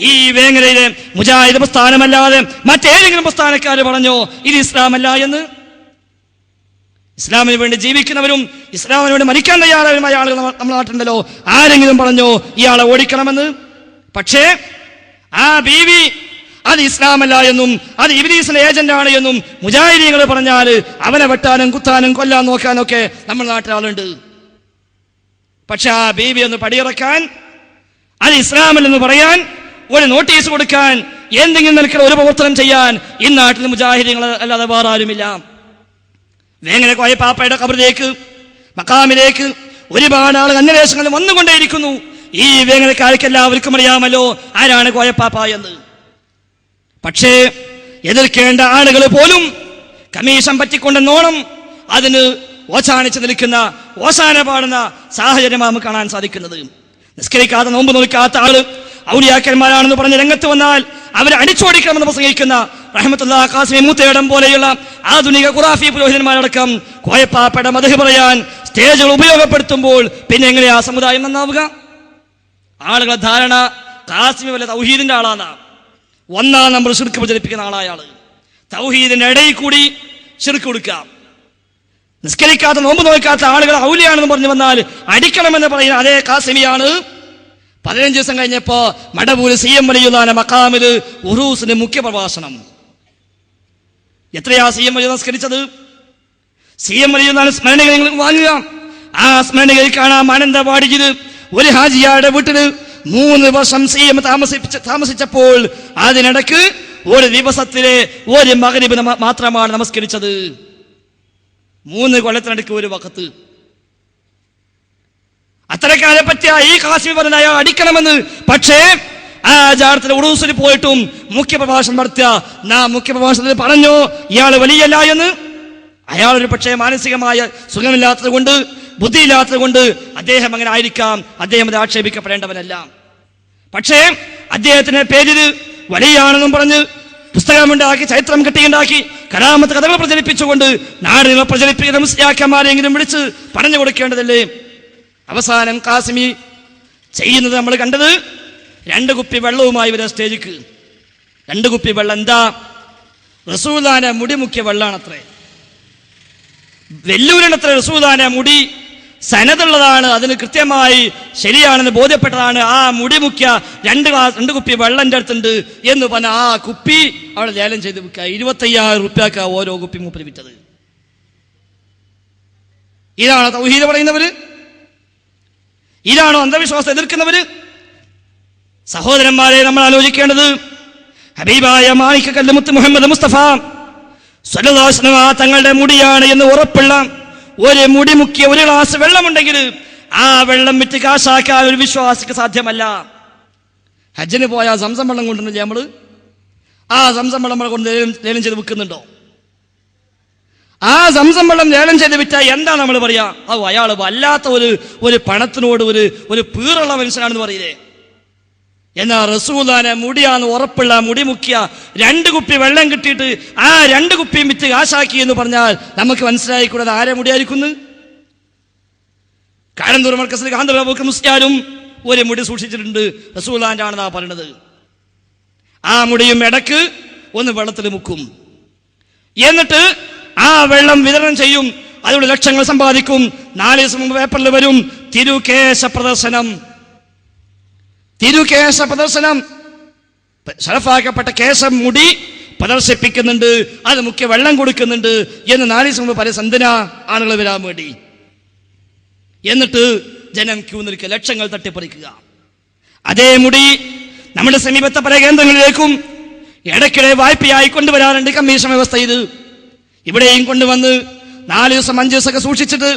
ഈ വേങ്ങരയിലെ മുജാഹിദ് പ്രസ്ഥാനമല്ലാതെ മറ്റേതെങ്കിലും പ്രസ്ഥാനക്കാർ പറഞ്ഞോ ഇത് ഇസ്ലാമല്ല എന്ന്? ഇസ്ലാമിന് വേണ്ടി ജീവിക്കുന്നവരും ഇസ്ലാമിന് വേണ്ടി മരിക്കാൻ തയ്യാറായ ആളുകൾ നമ്മുടെ നാട്ടിലുണ്ടല്ലോ. ആരെങ്കിലും പറഞ്ഞോ ഇയാളെ ഓടിക്കണമെന്ന്? പക്ഷേ ആ ബീവി അത് ഇസ്ലാമല്ല എന്നും അത് ഇബ്ലീസിന്റെ ഏജന്റാണ് എന്നും മുജാഹിദീങ്ങൾ പറഞ്ഞാൽ അവനെ വെട്ടാനും കുത്താനും കൊല്ലാൻ നോക്കാനൊക്കെ നമ്മുടെ നാട്ടിൽ ആളുണ്ട്. പക്ഷെ ആ ബീവി ഒന്ന് പടിയിറക്കാൻ, അത് ഇസ്ലാമല്ലെന്ന് പറയാൻ, ഒരു നോട്ടീസ് കൊടുക്കാൻ, എന്തെങ്കിലും നിലക്കുള്ള ഒരു പ്രവർത്തനം ചെയ്യാൻ ഈ നാട്ടിൽ മുജാഹിദീങ്ങൾ അല്ലാതെ വേറെ ആരുമില്ല. വേങ്ങര കോയപ്പാപ്പയുടെ ഖബറിലേക്ക് മഖാമിലേക്ക് ഒരുപാട് ആളുകൾ അന്യദേശങ്ങളിൽ വന്നുകൊണ്ടേയിരിക്കുന്നു. ഈ വേങ്ങരക്കാർക്ക് എല്ലാവർക്കും അറിയാമല്ലോ ആരാണ് കോയപ്പാപ്പ എന്ന്. പക്ഷേ എതിർക്കേണ്ട ആളുകൾ പോലും കമ്മീഷൻ പറ്റിക്കൊണ്ടെന്നോണം അതിന് ഓച്ചാനിച്ച് നിൽക്കുന്ന ഓശാന പാടുന്ന സാഹചര്യം നമുക്ക് കാണാൻ സാധിക്കുന്നത്. നിസ്കരിക്കാത്ത നോമ്പ് നോക്കാത്ത ആള് ഔലിയാക്കന്മാരാണെന്ന് പറഞ്ഞ് രംഗത്ത് വന്നാൽ അവരെ അടിച്ചോടിക്കണമെന്ന് പ്രസംഗിക്കുന്ന റഹ്മത്തുള്ളാഹി ഖാസിമി മൂത്തേടം പോലെയുള്ള ആധുനിക ഖുറാഫി പുരോഹിതന്മാരടക്കം കോയപ്പാപ്പയുടെ മദ്ഹ് പറയാൻ സ്റ്റേജുകൾ ഉപയോഗപ്പെടുത്തുമ്പോൾ പിന്നെ എങ്ങനെയാ സമുദായം നന്നാവുക? ആളുകളെ ധാരണ ഖാസിമി വല്ല തൗഹീദിന്റെ ആളാണ്, ഒന്നാം നമ്പർ ശിർക്ക് പ്രചരിപ്പിക്കുന്ന ആളായാള്. തൗഹീദിന്റെ ഇടയിൽ കൂടി ശിർക്ക് കൊടുക്കാം. നിസ്കരിക്കാത്ത നോമ്പ് നോക്കാത്ത ആളുകൾ ഔലിയാണെന്ന് പറഞ്ഞു വന്നാൽ അടിക്കണമെന്ന് പറയുന്ന അതേ ഖാസിമിയാണ് 15 ദിവസം കഴിഞ്ഞപ്പോ മടവൂര് CM വലിയുള്ളാന്റെ മഖാമില് ഉറൂസിന് മുഖ്യ പ്രഭാഷണം. എത്രയാ CM വലിയ നിസ്കരിച്ചത്? CM വലിയുള്ളാന്റെ സ്മരണകൾ നിങ്ങൾ വാങ്ങുക. ആ സ്മരണകളിൽ കാണാം മാനന്തവാടിയിൽ ഒരു ഹാജിയാരുടെ വീട്ടില് 3 വർഷം CM താമസിച്ചപ്പോൾ അതിനിടക്ക് ഒരു ദിവസത്തിലെ ഒരു മഗ്രിബ് മാത്രമാണ് നമസ്കരിച്ചത്. 3 കൊല്ലത്തിനടുക്ക് ഒരു വഖത്ത്. അത്തരക്കാരെ പറ്റിയ ഈ ഖാസിമി പറഞ്ഞ അയാൾ അടിക്കണമെന്ന്. പക്ഷേ ആ ജാറത്തിൽ ഉറൂസിൽ പോയിട്ടും മുഖ്യപ്രഭാഷണം നടത്തിയ മുഖ്യപ്രഭാഷണത്തിൽ പറഞ്ഞോ ഇയാൾ വലിയല്ല എന്ന്? അയാൾ ഒരു പക്ഷേ മാനസികമായ സുഖമില്ലാത്തത് കൊണ്ട്, ബുദ്ധിയില്ലാത്തത് കൊണ്ട് അദ്ദേഹം അങ്ങനെ ആയിരിക്കാം. അദ്ദേഹം അത് ആക്ഷേപിക്കപ്പെടേണ്ടവനല്ല. പക്ഷേ അദ്ദേഹത്തിന്റെ പേരിൽ വലിയാണെന്നും പറഞ്ഞ് പുസ്തകമുണ്ടാക്കി, ചരിത്രം കെട്ടിയുണ്ടാക്കി, കരാമത്ത് കഥകൾ പ്രചരിപ്പിച്ചുകൊണ്ട് നാടിനെ പ്രചരിപ്പിക്കുന്ന മുസ്ലിയാക്കന്മാരെങ്കിലും വിളിച്ച് പറഞ്ഞു കൊടുക്കേണ്ടതല്ലേ? അവസാനം ഖാസിമി ചെയ്യുന്നത് നമ്മൾ കണ്ടത് 2 കുപ്പി വെള്ളവുമായി വരെ സ്റ്റേജിക്ക്. 2 കുപ്പി വെള്ളം എന്താ? റസൂലുള്ളാഹിന്റെ മുടി മുക്കിയ വെള്ളാണത്രേ. വെല്ലൂരിനത്ര റസൂലുള്ളാഹിന്റെ മുടി സനതുള്ളതാണ്, അതിന് കൃത്യമായി ശരിയാണെന്ന് ബോധ്യപ്പെട്ടതാണ്. ആ മുടി മുക്കിയ 2 കുപ്പി വെള്ളം എൻ്റെ അടുത്തുണ്ട് എന്ന് പറഞ്ഞ ആ കുപ്പി അവിടെ ലേലം ചെയ്ത് വിൽക്കുക. 25,000 റുപ്യക്ക ഓരോ കുപ്പി മൂപ്പര് വിറ്റത്. ഇതാണോ തൗഹീദ് പറയുന്നവര്? ഇതാണോ അന്ധവിശ്വാസം എതിർക്കുന്നവര്? സഹോദരന്മാരെ, നമ്മൾ ആലോചിക്കേണ്ടത് ഹബീബായ മാണിക്കക്കല്ല് മുത്ത് മുഹമ്മദ് മുസ്തഫ സ്വല്ലല്ലാഹു അലൈഹി വസല്ലം തങ്ങളുടെ മുടിയാണ് എന്ന് ഉറപ്പുള്ള ഒരു മുടി മുക്കിയ ഒരു ഗ്ലാസ് വെള്ളമുണ്ടെങ്കിൽ ആ വെള്ളം വിറ്റ് കാശാക്കാൻ ഒരു വിശ്വാസിക്ക് സാധ്യമല്ല. ഹജ്ജിന് പോയാൽ സംസം വെള്ളം കൊണ്ടുവന്നില്ലേ നമ്മള്? ആ സംസം വെള്ളം നമ്മൾ കൊണ്ട് ലേലം ചെയ്ത് വിൽക്കുന്നുണ്ടോ? ആ സംസം വെള്ളം ലേലം ചെയ്ത് വിറ്റാൽ എന്താ നമ്മൾ പറയാ? അയാൾ വല്ലാത്ത ഒരു പണത്തിനോട് ഒരു പീറുള്ള മനുഷ്യനാണെന്ന് പറയില്ലേ? എന്നാ റസൂലുള്ളാഹിന്റെ മുടിയാന്ന് ഉറപ്പുള്ള മുടി മുക്കിയ 2 കുപ്പി വെള്ളം കിട്ടിയിട്ട് ആ 2 കുപ്പിയും വിറ്റ് കാശാക്കി എന്ന് പറഞ്ഞാൽ നമുക്ക് മനസ്സിലായിക്കൂടാതെ ആരെ മുടിയായിരിക്കുന്നു? കാരന്തൂർ മർക്കസിൽ കാന്തപുരം മുസ്ലിയാരും ഒരു മുടി സൂക്ഷിച്ചിട്ടുണ്ട്, റസൂലുള്ളാഹിന്റെ ആണെന്നാ പറയുന്നത്. ആ മുടിയും ഇടക്ക് ഒന്ന് വെള്ളത്തിൽ മുക്കും, എന്നിട്ട് ആ വെള്ളം വിതരണം ചെയ്യും. അതിലൂടെ ലക്ഷങ്ങൾ സമ്പാദിക്കും. 4 ദിവസം മുമ്പ് പേപ്പറിൽ വരും തിരുകേശ പ്രദർശനം. ശറഫാക്കപ്പെട്ട കേശം മുടി പ്രദർശിപ്പിക്കുന്നുണ്ട്, അത് മുഖ്യ വെള്ളം കൊടുക്കുന്നുണ്ട് എന്ന് 4 ദിവസം മുമ്പ് പല സന്ദന ആളുകൾ വരാൻ വേണ്ടി. എന്നിട്ട് ജനം ക്യൂ നിൽക്കുക, ലക്ഷങ്ങൾ തട്ടിപ്പറിക്കുക. അതേ മുടി നമ്മുടെ സമീപത്തെ പല കേന്ദ്രങ്ങളിലേക്കും ഇടയ്ക്കിടെ വായ്പയായി കൊണ്ടുവരാറുണ്ട് കമ്മീഷൻ വ്യവസ്ഥ. ഇവിടെയും കൊണ്ടുവന്ന് 4 ദിവസം 5 ദിവസമൊക്കെ സൂക്ഷിച്ചിട്ട്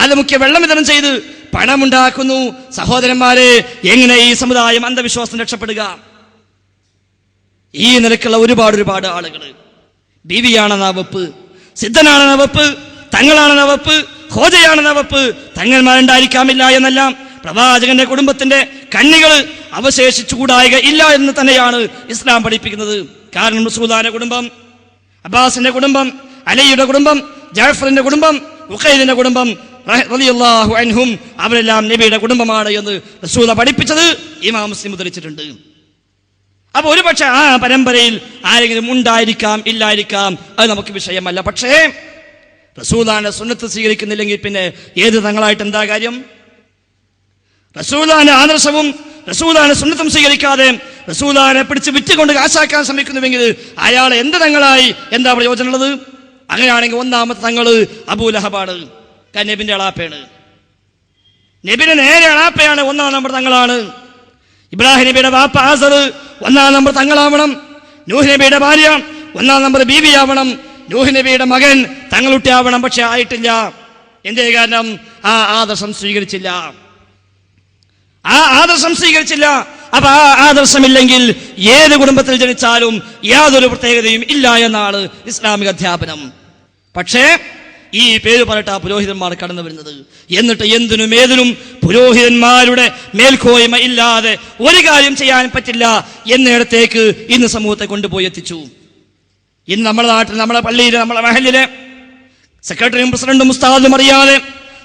അത് മുഖ്യ വെള്ളം വിതരണം ചെയ്ത് പണമുണ്ടാക്കുന്നു. സഹോദരന്മാരെ, എങ്ങനെ ഈ സമുദായം അന്ധവിശ്വാസം രക്ഷപ്പെടുക? ഈ നിലക്കുള്ള ഒരുപാട് ആളുകൾ ബീവിയാണെന്ന വകുപ്പ്, സിദ്ധനാണെന്ന വകുപ്പ്, തങ്ങളാണെന്ന വകുപ്പ്, ഖോജയാണെന്ന വകുപ്പ്, തങ്ങന്മാരുണ്ടായിരിക്കാമില്ല എന്നെല്ലാം പ്രവാചകന്റെ കുടുംബത്തിന്റെ കണ്ണികൾ അവശേഷിച്ചുകൂടായിക ഇല്ല എന്ന് തന്നെയാണ് ഇസ്ലാം പഠിപ്പിക്കുന്നത്. കാരണം റസൂലുള്ളാഹിന്റെ കുടുംബം, അബ്ബാസിന്റെ കുടുംബം, അലിയുടെ കുടുംബം, ജാഫറിന്റെ കുടുംബം, ഉഖൈദിന്റെ കുടുംബം റളിയല്ലാഹു അൻഹും അവരെല്ലാം നബിയുടെ കുടുംബമാണ് എന്ന് റസൂൽ പഠിപ്പിച്ചത് ഇമാം മുസ്ലിം ഉദ്ധരിച്ചിട്ടുണ്ട്. അപ്പൊ ഒരുപക്ഷെ ആ പരമ്പരയിൽ ആരെങ്കിലും ഉണ്ടായിരിക്കാം, ഇല്ലായിരിക്കാം, അത് നമുക്ക് വിഷയമല്ല. പക്ഷേ റസൂലുള്ളാഹിന്റെ സുന്നത്ത് സ്വീകരിക്കുന്നില്ലെങ്കിൽ പിന്നെ ഏത് തങ്ങളായിട്ട് എന്താ കാര്യം? റസൂലുള്ളാഹിന്റെ ആദർശവും റസൂലുള്ളാഹിന്റെ സുന്നത്തും സ്വീകരിക്കാതെ റസൂലുള്ളാഹിനെ പിടിച്ച് വിറ്റുകൊണ്ട് കാശാക്കാൻ ശ്രമിക്കുന്നുവെങ്കിൽ അയാൾ എന്ത് തങ്ങളായി, എന്താ പ്രയോജനമുള്ളത്? അങ്ങനെയാണെങ്കിൽ ഒന്നാമത്തെ തങ്ങള് അബൂലഹബാണ്, നബിന്റെ അളാപ്പയാണ്. നബിന്റെ നേരെ അളാപ്പയാണ്, ഒന്നാം നമ്പർ തങ്ങളാണ്. ഇബ്രാഹിം നബിയുടെ ബാപ്പ ആസർ ഒന്നാം നമ്പർ തങ്ങളാവണം. നൂഹ് നബിയുടെ ഭാര്യ ഒന്നാം നമ്പർ ബീവിയാവണം. നൂഹ് നബിയുടെ മകൻ തങ്ങളുട്ടിയാവണം. പക്ഷെ ആയിട്ടില്ല. എന്തേ കാരണം? ആ ആദർശം സ്വീകരിച്ചില്ല. അപ്പൊ ആ ആദർശമില്ലെങ്കിൽ ഏത് കുടുംബത്തിൽ ജനിച്ചാലും യാതൊരു പ്രത്യേകതയും ഇല്ല എന്നാണ് ഇസ്ലാമിക അധ്യാപനം. പക്ഷേ ഈ പേര് പറഞ്ഞിട്ട് ആ പുരോഹിതന്മാർ കടന്നു വരുന്നത്. എന്നിട്ട് എന്തിനും ഏതിനും പുരോഹിതന്മാരുടെ മേൽക്കോയ്മ ഇല്ലാതെ ഒരു കാര്യം ചെയ്യാൻ പറ്റില്ല എന്നിടത്തേക്ക് ഇന്ന് സമൂഹത്തെ കൊണ്ടുപോയി എത്തിച്ചു. ഇന്ന് നമ്മുടെ നാട്ടിൽ, നമ്മുടെ പള്ളിയിലെ, നമ്മുടെ മഹല്ലിലെ സെക്രട്ടറിയും പ്രസിഡന്റും ഉസ്താദും അറിയാതെ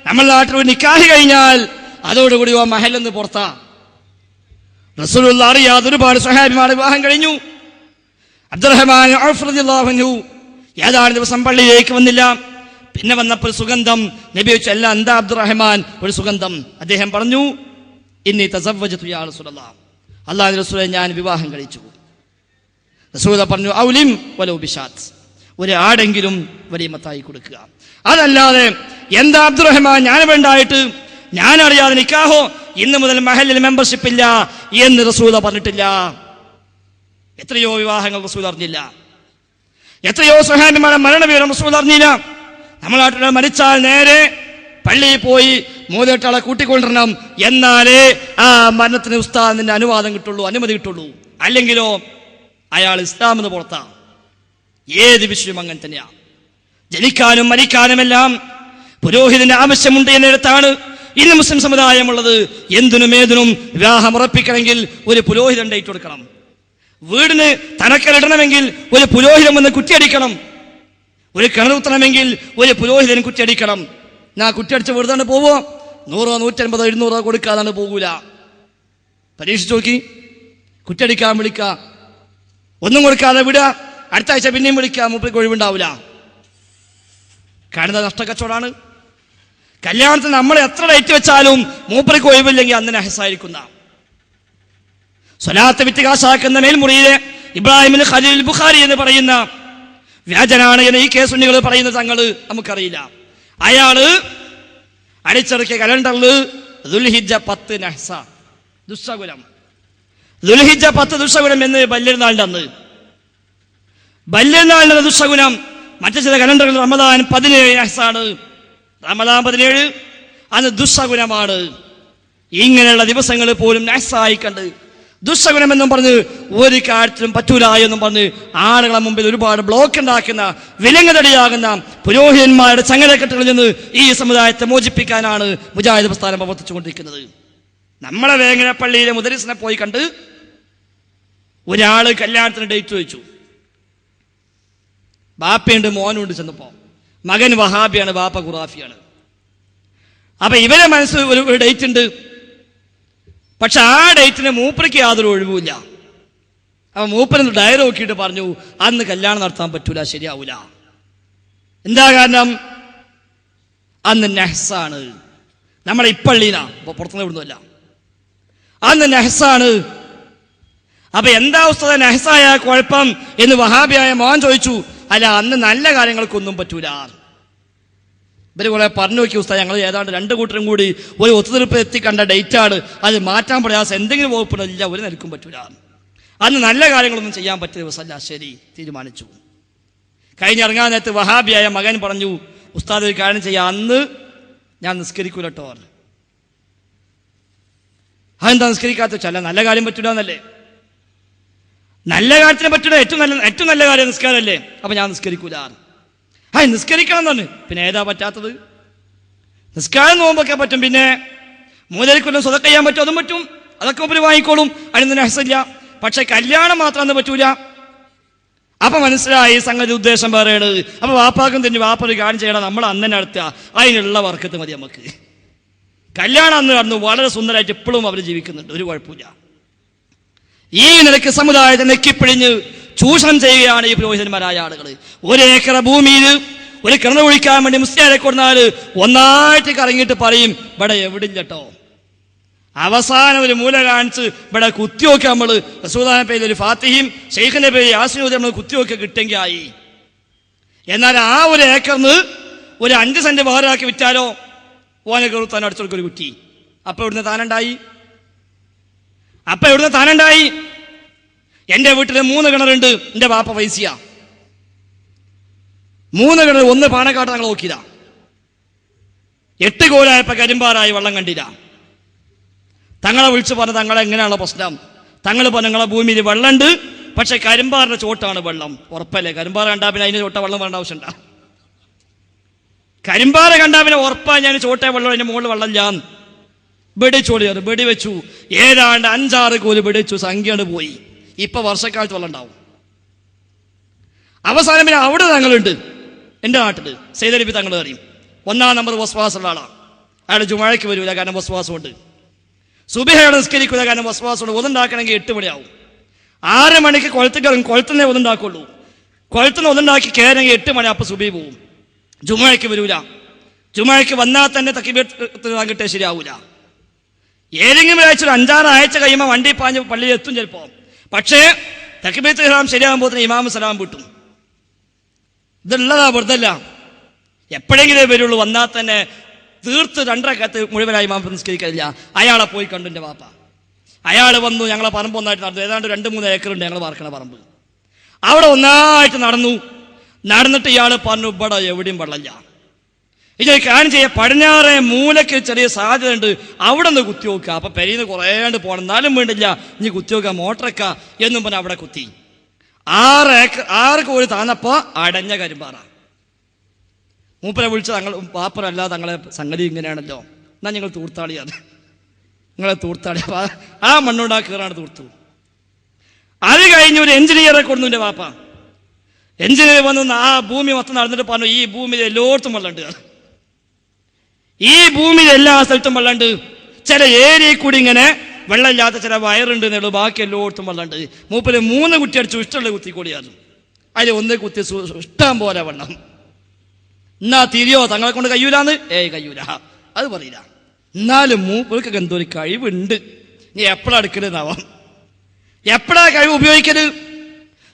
നമ്മുടെ നാട്ടിൽ ഒരു നിക്കാഹ് കഴിഞ്ഞാൽ അതോടുകൂടി ആ മഹല്ലെന്ന് പുറത്താ. റസൂലുള്ളാഹി അറിയാതെ ഒരുപാട് സ്വഹാബിമാർ വിവാഹം കഴിഞ്ഞു. അബ്ദുറഹ്മാൻ ഔഫ് റളിയല്ലാഹു അൻഹു ഏതാനും ദിവസം പള്ളിയിലേക്ക് വന്നില്ല. പിന്നെ വന്നപ്പോൾ സുഗന്ധം. നബി ചോദിച്ചു, അല്ല എന്താ അബ്ദുറഹ്മാൻ ഒരു സുഗന്ധം? അദ്ദേഹം പറഞ്ഞു, ഇന്നി തസവ്വജതു യാ റസൂലല്ലാഹ്, അല്ലാഹുവിന്റെ റസൂലേ ഞാൻ വിവാഹം കഴിച്ചു. റസൂൽ പറഞ്ഞു, ഔലിം വലൗ ബിശാത്ത്, ഒരു ആടെങ്കിലും വലീമത്തായി കൊടുക്കുക. അതല്ലാതെ എന്താ അബ്ദുറഹ്മാൻ ഞാൻ വേണ്ടായിട്ട്, ഞാൻ അറിയാതെ നിക്കാഹോ, ഇന്ന് മുതൽ മഹല്ലിൽ മെമ്പർഷിപ്പ് ഇല്ല എന്ന് റസൂൽ പറഞ്ഞിട്ടില്ല. എത്രയോ വിവാഹങ്ങൾ റസൂൽ അറിഞ്ഞില്ല. എത്രയോ സ്വഹാബിമാരുടെ മരണവിവരം റസൂൽ അറിഞ്ഞില്ല. നമ്മുടെ നാട്ടിൽ മരിച്ചാൽ നേരെ പള്ളിയിൽ പോയി മൂന്നിട്ടാളെ കൂട്ടിക്കൊണ്ടിരണം, എന്നാലേ ആ മരണത്തിന് ഉസ്താദിന്റെ അനുമതി കിട്ടുള്ളൂ. അല്ലെങ്കിലോ അയാൾ ഇസ്ലാമിന് പുറത്താ. ഏത് വിഷയം അങ്ങനെ തന്നെയാ. ജനിക്കാനും മരിക്കാനുമെല്ലാം പുരോഹിതന്റെ ആവശ്യമുണ്ട് എന്നിടത്താണ് ഇന്ന് മുസ്ലിം സമുദായമുള്ളത്. എന്തിനും ഏതിനും വിവാഹം ഉറപ്പിക്കണമെങ്കിൽ ഒരു പുരോഹിതൻ ഡേറ്റ് കൊടുക്കണം. വീടിന് തനക്കലിടണമെങ്കിൽ ഒരു പുരോഹിതൻ വന്ന് കുറ്റിയടിക്കണം. ഒരു കിണറുത്തണമെങ്കിൽ ഒരു പുരോഹിതൻ കുറ്റിയടിക്കണം. ഞാൻ കുറ്റിയടിച്ച് വെറുതെ പോവോ? 100, 150, 200 കൊടുക്കാതാണ് പോകൂല. പരീക്ഷിച്ചു നോക്കി. കുറ്റിയടിക്കാൻ വിളിക്കുക, ഒന്നും കൊടുക്കാതെ വിടുക, അടുത്ത ആഴ്ച പിന്നെയും വിളിക്കുക, മൂപ്പർക്ക് ഒഴിവുണ്ടാവില്ല. കാണുന്നത് നഷ്ടക്കച്ചവടാണ്. കല്യാണത്തിന് നമ്മൾ എത്ര ഡേറ്റ് വെച്ചാലും മൂപ്പർക്ക് ഒഴിവില്ലെങ്കിൽ അന്ന് നഹസായിരിക്കുന്ന സ്വലാത്ത് വിറ്റ് കാശാക്കുന്ന മേൽമുറിയിലെ ഇബ്രാഹിം ഖലീൽ ബുഖാരി എന്ന് പറയുന്ന വ്യാജനാണ് എന്ന് ഈ കേസുണ്ണികൾ പറയുന്ന തങ്ങള് നമുക്കറിയില്ല. അയാള് അടിച്ചിറക്കിയ കലണ്ടറിൽ ദുൽഹിജ്ജ 10 നഹ്സ ദുസ്സകുലം, ദുൽഹിജ്ജ 10 ദുസ്സകുലം എന്ന് ബല്യനാളിന്റെ അന്ന്, ബല്യനാളിന്റെ ദുസ്സകുലം. മറ്റു ചില കലണ്ടറിൽ റമദാൻ 17 നഹ്സാണ്. റമദാൻ 17 അന്ന് ദുസ്സകുലമാണ്. ഇങ്ങനെയുള്ള ദിവസങ്ങൾ പോലും നഹ്സായി കണ്ട് ദുസ്സകുലമെന്നും പറഞ്ഞ് ഒരു കാര്യത്തിലും പറ്റൂല എന്നും പറഞ്ഞ് ആളുകളെ മുമ്പിൽ ഒരുപാട് ബ്ലോക്ക് ഉണ്ടാക്കുന്ന, വിലങ്ങതടിയാകുന്ന പുരോഹിതന്മാരുടെ ചങ്ങലക്കെട്ടുകളിൽ നിന്ന് ഈ സമുദായത്തെ മോചിപ്പിക്കാനാണ് മുജാഹിദ് പ്രസ്ഥാനം പ്രവർത്തിച്ചുകൊണ്ടിരിക്കുന്നത്. നമ്മളെ വേങ്ങര പള്ളിയിലെ മുദരിസിനെ പോയി കണ്ട് ഒരാള് കല്യാണത്തിന് ഡേറ്റ് വെച്ചു. ബാപ്പയുണ്ട്, മോനുണ്ട്. ചെന്നപ്പോ മകൻ വഹാബിയാണ്, ബാപ്പ ഖുറാഫിയാണ്. അപ്പൊ ഇവരെ മനസ്സിൽ ഒരു ഡേറ്റ് ഉണ്ട്. പക്ഷെ ആ ഡേറ്റിന് മൂപ്പർക്ക് യാതൊരു ഒഴിവുമില്ല. അപ്പൊ മൂപ്പരെന്ന് ഡയറി നോക്കിയിട്ട് പറഞ്ഞു, അന്ന് കല്യാണം നടത്താൻ പറ്റൂല, ശരിയാവൂല. എന്താ കാരണം? അന്ന് നഹ്സാണ്. നമ്മളെ ഇപ്പള്ളിനാ, അപ്പൊ പുറത്തുനിന്ന് വിടുന്നില്ല. അന്ന് നഹ്സാണ്. അപ്പൊ എന്താ ഉസ്താദേ നഹ്സായ കുഴപ്പം എന്ന് വഹാബിയായ മോൻ ചോദിച്ചു. അല്ല, അന്ന് നല്ല കാര്യങ്ങൾക്കൊന്നും പറ്റൂല. ഇവര് കുറെ പറഞ്ഞു നോക്കി ഉസ്താദ്, ഞങ്ങൾ ഏതാണ്ട് 2 കൂട്ടരും കൂടി ഒരു ഒത്തുതീർപ്പ് എത്തിക്കണ്ട ഡേറ്റാണ്, അത് മാറ്റാൻ പ്രയാസം, എന്തെങ്കിലും വകുപ്പില്ല, ഒരു നിലക്കും പറ്റൂല. അന്ന് നല്ല കാര്യങ്ങളൊന്നും ചെയ്യാൻ പറ്റിയ ദിവസമല്ല. ശരി, തീരുമാനിച്ചു. കഴിഞ്ഞിറങ്ങാൻ നേരത്ത് വഹാബിയായ മകൻ പറഞ്ഞു, ഉസ്താദ് ഒരു കാര്യം ചെയ്യാം, അന്ന് ഞാൻ നിസ്കരിക്കൂലട്ടോ. അതെന്താ നിസ്കരിക്കാത്ത? വെച്ചാൽ നല്ല കാര്യം പറ്റൂല എന്നല്ലേ? നല്ല കാര്യത്തിന് പറ്റൂല, ഏറ്റവും നല്ല കാര്യം നിസ്കാരമല്ലേ? അപ്പൊ ഞാൻ നിസ്കരിക്കൂല. നിസ്കരിക്കണം എന്നാണ്. പിന്നെ ഏതാ പറ്റാത്തത്? നിസ്കാരം നോമ്പൊക്കെ പറ്റും, പിന്നെ മൂലരിക്കൊല്ലം സ്വതക്ക ചെയ്യാൻ പറ്റും, അതും പറ്റും, അതൊക്കെ ഉപരി വാങ്ങിക്കോളും, അതിനൊന്നും നഹ്സില്ല. പക്ഷെ കല്യാണം മാത്രം അന്ന് പറ്റൂല. അപ്പൊ മനസ്സിലായി സംഗതി ഉദ്ദേശം വേറെയാണ്. അപ്പൊ വാപ്പാക്കും തന്നെ വാപ്പ ഒരു കാര്യം ചെയ്യണം, നമ്മൾ അന്ന് തന്നെ നടത്തുക, അതിനുള്ള വർക്കത്ത് മതി നമുക്ക്. കല്യാണം അന്ന് നടന്നു, വളരെ സുന്ദരമായിട്ട് ഇപ്പോഴും അവർ ജീവിക്കുന്നുണ്ട്, ഒരു കുഴപ്പമില്ല. ഈ നിലയ്ക്ക് സമുദായത്തെ നെക്കിപ്പിഴിഞ്ഞ് ചൂഷണം ചെയ്യുകയാണ് ഈ പുരോഹിതന്മാരായ ആളുകൾ. 1 ഏക്കർ ഭൂമിയിൽ ഒരു കിണർ ഒഴിക്കാൻ വേണ്ടി മുസ്ലിയാരെ കൊടുത്താൽ ഒന്നായിട്ട് കറങ്ങിയിട്ട് പറയും ഇവിടെ എവിടില്ലട്ടോ. അവസാനം ഒരു മൂല കാണിച്ച് ഇവിടെ കുത്തിവെക്കുക. നമ്മൾ റസൂലുള്ളാഹിന്റെ പേരിൽ ഒരു ഫാത്തിഹയും ഷെയ്ഖിന്റെ പേര് യാസീൻ നമ്മൾ കുത്തിവെക്കുക കിട്ടെങ്കിൽ ആയി. എന്നാൽ ആ 1 ഏക്കറിന് ഒരു 5 സെന്റ് വേറാക്കി വിറ്റാലോ ഓനെ കറുത്താൻ അടിച്ചൊടുക്കൊരു കുറ്റി. അപ്പൊ ഇവിടുന്ന് താനുണ്ടായി. എന്റെ വീട്ടിൽ 3 കിണറുണ്ട്. എന്റെ ബാപ്പ പൈസയ 3 കിണർ. 1 പാണക്കാട്ട് ഞങ്ങൾ നോക്കിയതാ. 8 കോലായപ്പോ കരിമ്പാറായി വെള്ളം കണ്ടില്ല. തങ്ങളെ വിളിച്ചു പറഞ്ഞു തങ്ങളെ എങ്ങനെയാണോ പ്രശ്നം. തങ്ങൾ പറഞ്ഞു നിങ്ങളെ ഭൂമിയിൽ വെള്ളമുണ്ട്, പക്ഷെ കരിമ്പാറിന്റെ ചോട്ടാണ് വെള്ളം. ഉറപ്പല്ലേ? കരിമ്പാറ കണ്ടാ പിന്നെ അതിന്റെ ചോട്ട വെള്ളം വേണ്ട ആവശ്യമുണ്ട? കരിമ്പാറ കണ്ടാ പിന്നെ ഉറപ്പാ ഞാൻ ചോട്ട വെള്ളം, അതിന്റെ മുകളിൽ വെള്ളം ഞാൻ വെടിച്ചോടി വെടിവെച്ചു. ഏതാണ്ട് 5-6 കോല് വെടിച്ചു. സംഖ്യയാണ് പോയി. ഇപ്പൊ വർഷക്കാലത്ത് വെള്ളം ഉണ്ടാവും. അവസാനം പിന്നെ അവിടെ തങ്ങളുണ്ട്. എന്റെ നാട്ടില് സൈദലബി തങ്ങൾ അറിയും. 1-ാം നമ്പർ വസ്വാസുള്ള ആളാണ്. അയാൾ ജുമാഴയ്ക്ക് വരൂല, കാരണം വസ്വാസമുണ്ട്. സുബഹിയോടെ നിസ്കരിക്കുക, കാരണം വസ്വാസമുണ്ട്. ഒതുണ്ടാക്കണമെങ്കിൽ 8 മണിയാവും. 6 മണിക്ക് കൊളുത്തേക്ക് ഇറങ്ങും. കൊളുത്തുന്നേ ഒതുണ്ടാക്കുള്ളൂ. കൊളുത്തുന്ന ഒതുണ്ടാക്കി കയറെങ്കിൽ 8 മണി. അപ്പൊ സുബഹി പോവും. ജുമാഴയ്ക്ക് വരൂല. ജുമാഴയ്ക്ക് വന്നാൽ തന്നെ തക്ബീർ കിട്ടിയാൽ ശരിയാവൂല. ഏതെങ്കിലും ഒരാഴ്ച 5-6 ആഴ്ച കഴിയുമ്പോൾ വണ്ടി പാഞ്ഞ് പള്ളിയിൽ എത്തും ചിലപ്പോ. പക്ഷേ തക്ബീർ ഇഹ്റാം ശരിയാകുമ്പോൾ തന്നെ ഇമാം സലാം വിട്ടും. ഇതുള്ളതാ, വെറുതല്ല. എപ്പോഴെങ്കിലും വരുള്ളൂ. വന്നാൽ തന്നെ തീർത്ത് 2 റക്അത്ത് മുഴുവനായി ഇമാം നിസ്കരിക്കില്ല. അയാളെ പോയി കണ്ടു എൻ്റെ വാപ്പ. അയാൾ വന്നു. ഞങ്ങളെ പറമ്പ് ഒന്നായിട്ട് നടന്നു. ഏതാണ്ട് 2-3 ഏക്കറുണ്ട് ഞങ്ങൾ പാർക്കണ പറമ്പ്. അവിടെ ഒന്നായിട്ട് നടന്നിട്ട് ഇയാൾ പറഞ്ഞു ഇവിടെ എവിടെയും വെള്ളമില്ല. ഇത് കാര്യം ചെയ്യാം, പടിഞ്ഞാറേ മൂലയ്ക്ക് ചെറിയ സാധ്യത ഉണ്ട്, അവിടെ നിന്ന് കുത്തിവെക്കുക. അപ്പൊ പെരീന്ന് കുറേണ്ട് പോകണം, എന്നാലും വേണ്ടില്ല, ഇനി കുത്തിവെക്കുക മോട്ടറക്ക എന്നും പറഞ്ഞാൽ അവിടെ കുത്തി. 6 കോഴി താന്നപ്പോ അടഞ്ഞ കരിമ്പാറ. മൂപ്പരെ വിളിച്ച് തങ്ങൾ പാപ്പരല്ല, തങ്ങളെ സംഗതി ഇങ്ങനെയാണല്ലോ, എന്നാ നിങ്ങൾ തൂർത്താളിയാണ്, നിങ്ങളെ തൂർത്താളി. ആ മണ്ണുണ്ടാ കീറാണ് തൂർത്തു. അത് കഴിഞ്ഞ് ഒരു എഞ്ചിനീയറെ കൊടുന്നു എൻ്റെ വാപ്പ. എഞ്ചിനീയർ വന്നു ആ ഭൂമി മൊത്തം നടന്നിട്ട് പറഞ്ഞു ഈ ഭൂമിയിൽ എല്ലായിടത്തും വെള്ളമുണ്ട്, ഈ ഭൂമിയിൽ എല്ലാ സ്ഥലത്തും വെള്ളമുണ്ട്. ചില ഏരിയയിൽ കൂടി ഇങ്ങനെ വെള്ളമില്ലാത്ത ചില വയറുണ്ട് എന്നുള്ളൂ, ബാക്കി എല്ലായിടത്തും വെള്ളമുണ്ട്. മൂപ്പര് 3 കുറ്റി അടിച്ചു. ഇഷ്ടമുള്ള കുത്തിക്കൂടിയായിരുന്നു. അതിൽ 1 കുത്തി ഇഷ്ടം പോലെ വെള്ളം. എന്നാ തിരിയോ തങ്ങളെ കൊണ്ട് കഴിയൂലാന്ന്? കഴിയൂല, അത് പറയില്ല. എന്നാലും മൂപ്പർക്ക് എന്തോ ഒരു കഴിവുണ്ട്. നീ എപ്പോഴാ എടുക്കരുതാവാം, എപ്പോഴാ കഴിവ് ഉപയോഗിക്കരുത്?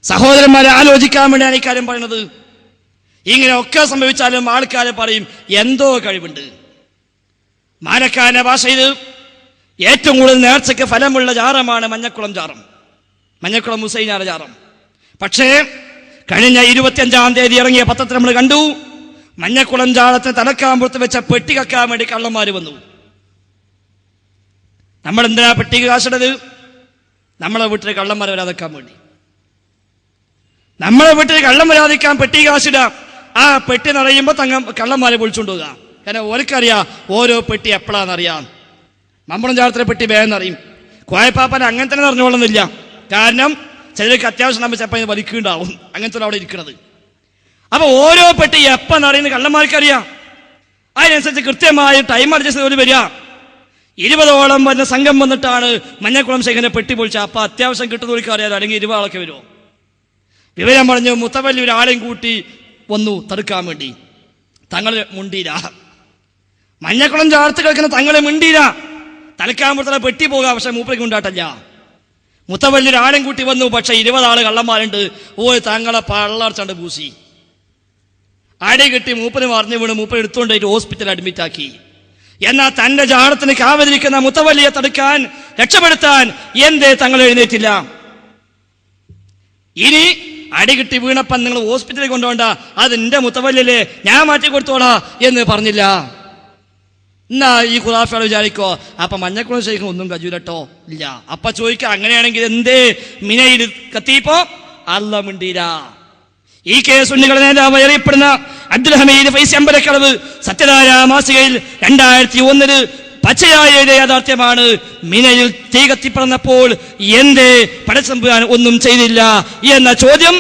സഹോദരന്മാരെ ആലോചിക്കാൻ വേണ്ടിയാണ് ഇക്കാര്യം പറയുന്നത്. ഇങ്ങനെ ഒക്കെ സംഭവിച്ചാലും ആൾക്കാരെ പറയും എന്തോ കഴിവുണ്ട്. മാലക്കാരന്റെ ഭാഷയിൽ ഏറ്റവും കൂടുതൽ നേർച്ചയ്ക്ക് ഫലമുള്ള ജാറമാണ് മഞ്ഞക്കുളം ജാറം, മഞ്ഞക്കുളം ഹുസൈനാർ ജാറം. പക്ഷേ കഴിഞ്ഞ 25-ാം തീയതി ഇറങ്ങിയ പത്രത്തിൽ നമ്മൾ കണ്ടു, മഞ്ഞക്കുളം ജാറത്തിന് തലക്കാമ്പുറത്ത് വെച്ച പെട്ടി കക്കാൻ വേണ്ടി കള്ളന്മാര് വന്നു. നമ്മൾ എന്തിനാ പെട്ടിക്ക് കാശിടത്? നമ്മളെ വീട്ടിൽ കള്ളന്മാർ വരാതിക്കാൻ വേണ്ടി. നമ്മളെ വീട്ടിൽ കള്ളം വരാതിക്കാൻ പെട്ടി കാശിടാം. ആ പെട്ടി നിറയുമ്പോൾ കള്ളന്മാരെ വിളിച്ചുകൊണ്ട് പോവുക. കാരണം ഓർക്കറിയാം ഓരോ പെട്ടി എപ്പോഴാണെന്നറിയാം. മമ്പളം ജാറത്തിലെ പെട്ടി വേഗമെന്നറിയും. കോയപ്പാപ്പനെ അങ്ങനെ തന്നെ അറിഞ്ഞോളുന്നില്ല. കാരണം ചിലർക്ക് അത്യാവശ്യം നമ്മൾ ചിലപ്പോൾ വലിക്കുണ്ടാവും, അങ്ങനത്തെ അവിടെ ഇരിക്കുന്നത്. അപ്പൊ ഓരോ പെട്ടി എപ്പം അറിയുന്ന കള്ളന്മാർക്കറിയാം. അതിനനുസരിച്ച് കൃത്യമായി ടൈം അഡ്ജസ്റ്റ് ചെയ്ത് വരിക. 20ഓളം വരുന്ന സംഘം വന്നിട്ടാണ് മഞ്ഞക്കുളം ശേഖരനെ പെട്ടി പൊളിച്ച. അപ്പൊ അത്യാവശ്യം കിട്ടുന്നവർക്ക് അറിയാലോ, അല്ലെങ്കിൽ 20 ആളൊക്കെ വരുമോ. വിവരം പറഞ്ഞു മുത്തവല്ലി ഒരാളെയും കൂട്ടി വന്നു തടുക്കാൻ വേണ്ടി. തങ്ങള് മുണ്ടീര. മഞ്ഞക്കുളം ചാർത്ത് കളിക്കുന്ന തങ്ങളെ മിണ്ടീര. തലക്കാമ്പുറത്തെ പെട്ടി പോകാം, പക്ഷെ മൂപ്പരയ്ക്ക് ഉണ്ടാട്ടല്ല. മുത്തവല്ലി ഒരാളെയും കൂട്ടി വന്നു, പക്ഷെ 20 ആള് കള്ളന്മാരുണ്ട്. തങ്ങളെ പള്ളർച്ചണ്ട് പൂശി അടി കിട്ടി. മൂപ്പര് മറിഞ്ഞു വീണ്. മൂപ്പര് എടുത്തുകൊണ്ടായിട്ട് ഹോസ്പിറ്റലിൽ അഡ്മിറ്റ് ആക്കി. എന്നാൽ തന്റെ ജാടത്തിന് കാവലിരിക്കുന്ന മുത്തവല്ലിയെ തടുക്കാൻ, രക്ഷപ്പെടുത്താൻ എന്തേ തങ്ങൾ എഴുന്നേറ്റില്ല? ഇനി അടി കിട്ടി വീണപ്പം നിങ്ങൾ ഹോസ്പിറ്റലിൽ കൊണ്ടുപോണ്ട, അത് എന്റെ മുത്തവല്ലിയല്ലേ, ഞാൻ മാറ്റി കൊടുത്തോളാ എന്ന് പറഞ്ഞില്ല. എന്നാ ഈ ഖുറാഫികൾ വിചാരിക്കോ അപ്പൊ മഞ്ഞക്കുളം ശേഖരം ഒന്നും കജൂലട്ടോ ഇല്ല. അപ്പൊ ചോദിക്കുക അങ്ങനെയാണെങ്കിൽ എന്തേ മിനയിൽ കത്തിയപ്പോ അല്ല മിണ്ടീര. ഈ കേസ് ഉണ്ണികളുടെ നേതാവ് അറിയപ്പെടുന്ന അബ്ദുൽ ഹമീദ് ഫൈസി അമ്പലക്കടവ് സത്യധാര മാസികയിൽ 2001 പച്ചയായ യാഥാർത്ഥ്യമാണ്. മിനയിൽ തീ കത്തിപ്പറന്നപ്പോൾ എന്തേ പടച്ചമ്പുരാൻ ഒന്നും ചെയ്തില്ല എന്ന ചോദ്യം